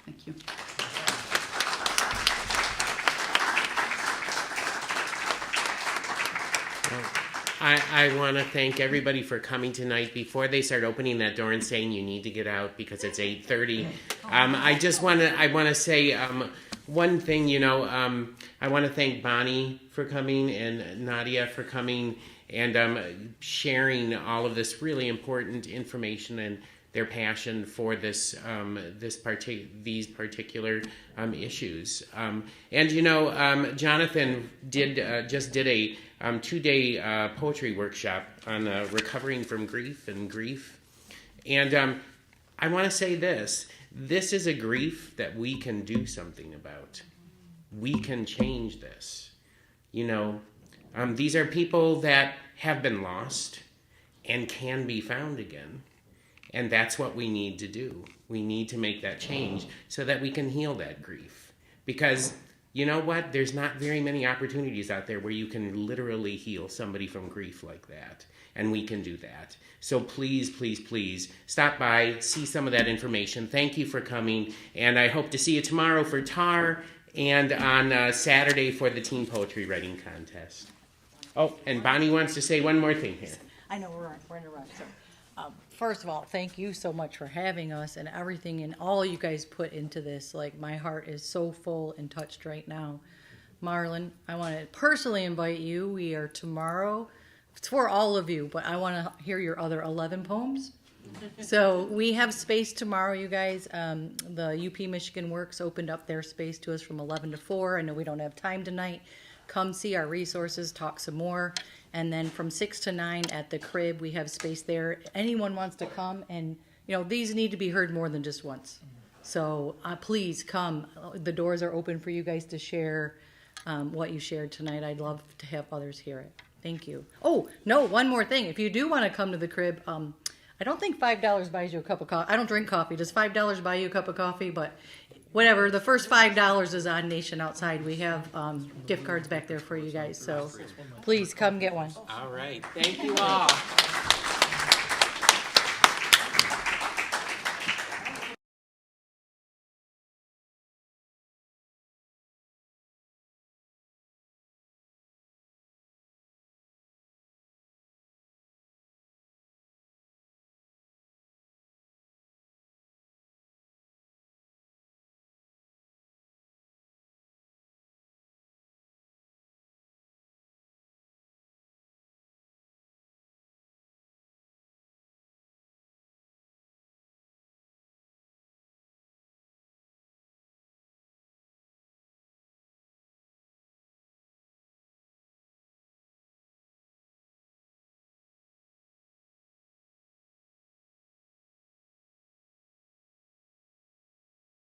Thank you. I want to thank everybody for coming tonight. Before they start opening that door and saying you need to get out because it's 8:30, I want to say one thing. I want to thank Bonnie for coming and Nadia for coming and sharing all of this really important information and their passion for these particular issues. Jonathan just did a 2-day poetry workshop on recovering from grief and grief. And I want to say this is a grief that we can do something about. We can change this. These are people that have been lost and can be found again. And that's what we need to do. We need to make that change so that we can heal that grief. Because you know what? There's not very many opportunities out there where you can literally heal somebody from grief like that. And we can do that. So please, please, please stop by, see some of that information. Thank you for coming. And I hope to see you tomorrow for TAR and on Saturday for the Teen Poetry Writing Contest. Oh, and Bonnie wants to say one more thing here. I know we're in a rush. So, first of all, thank you so much for having us and everything and all you guys put into this. Like, my heart is so full and touched right now. Marlon, I want to personally invite you. We are tomorrow It's for all of you, but I want to hear your other 11 poems. So we have space tomorrow, you guys. The UP Michigan Works opened up their space to us from 11 to 4. I know we don't have time tonight. Come see our resources, talk some more. And then from 6 to 9 at the crib, we have space there. Anyone wants to come, and these need to be heard more than just once. So please come. The doors are open for you guys to share what you shared tonight. I'd love to have others hear it. Thank you. Oh, no, one more thing. If you do want to come to the crib, I don't think $5 buys you a cup of coffee. I don't drink coffee. Does $5 buy you a cup of coffee? But whatever. The first $5 is on Nation outside. We have gift cards back there for you guys. So please come get one. All right. Thank you all.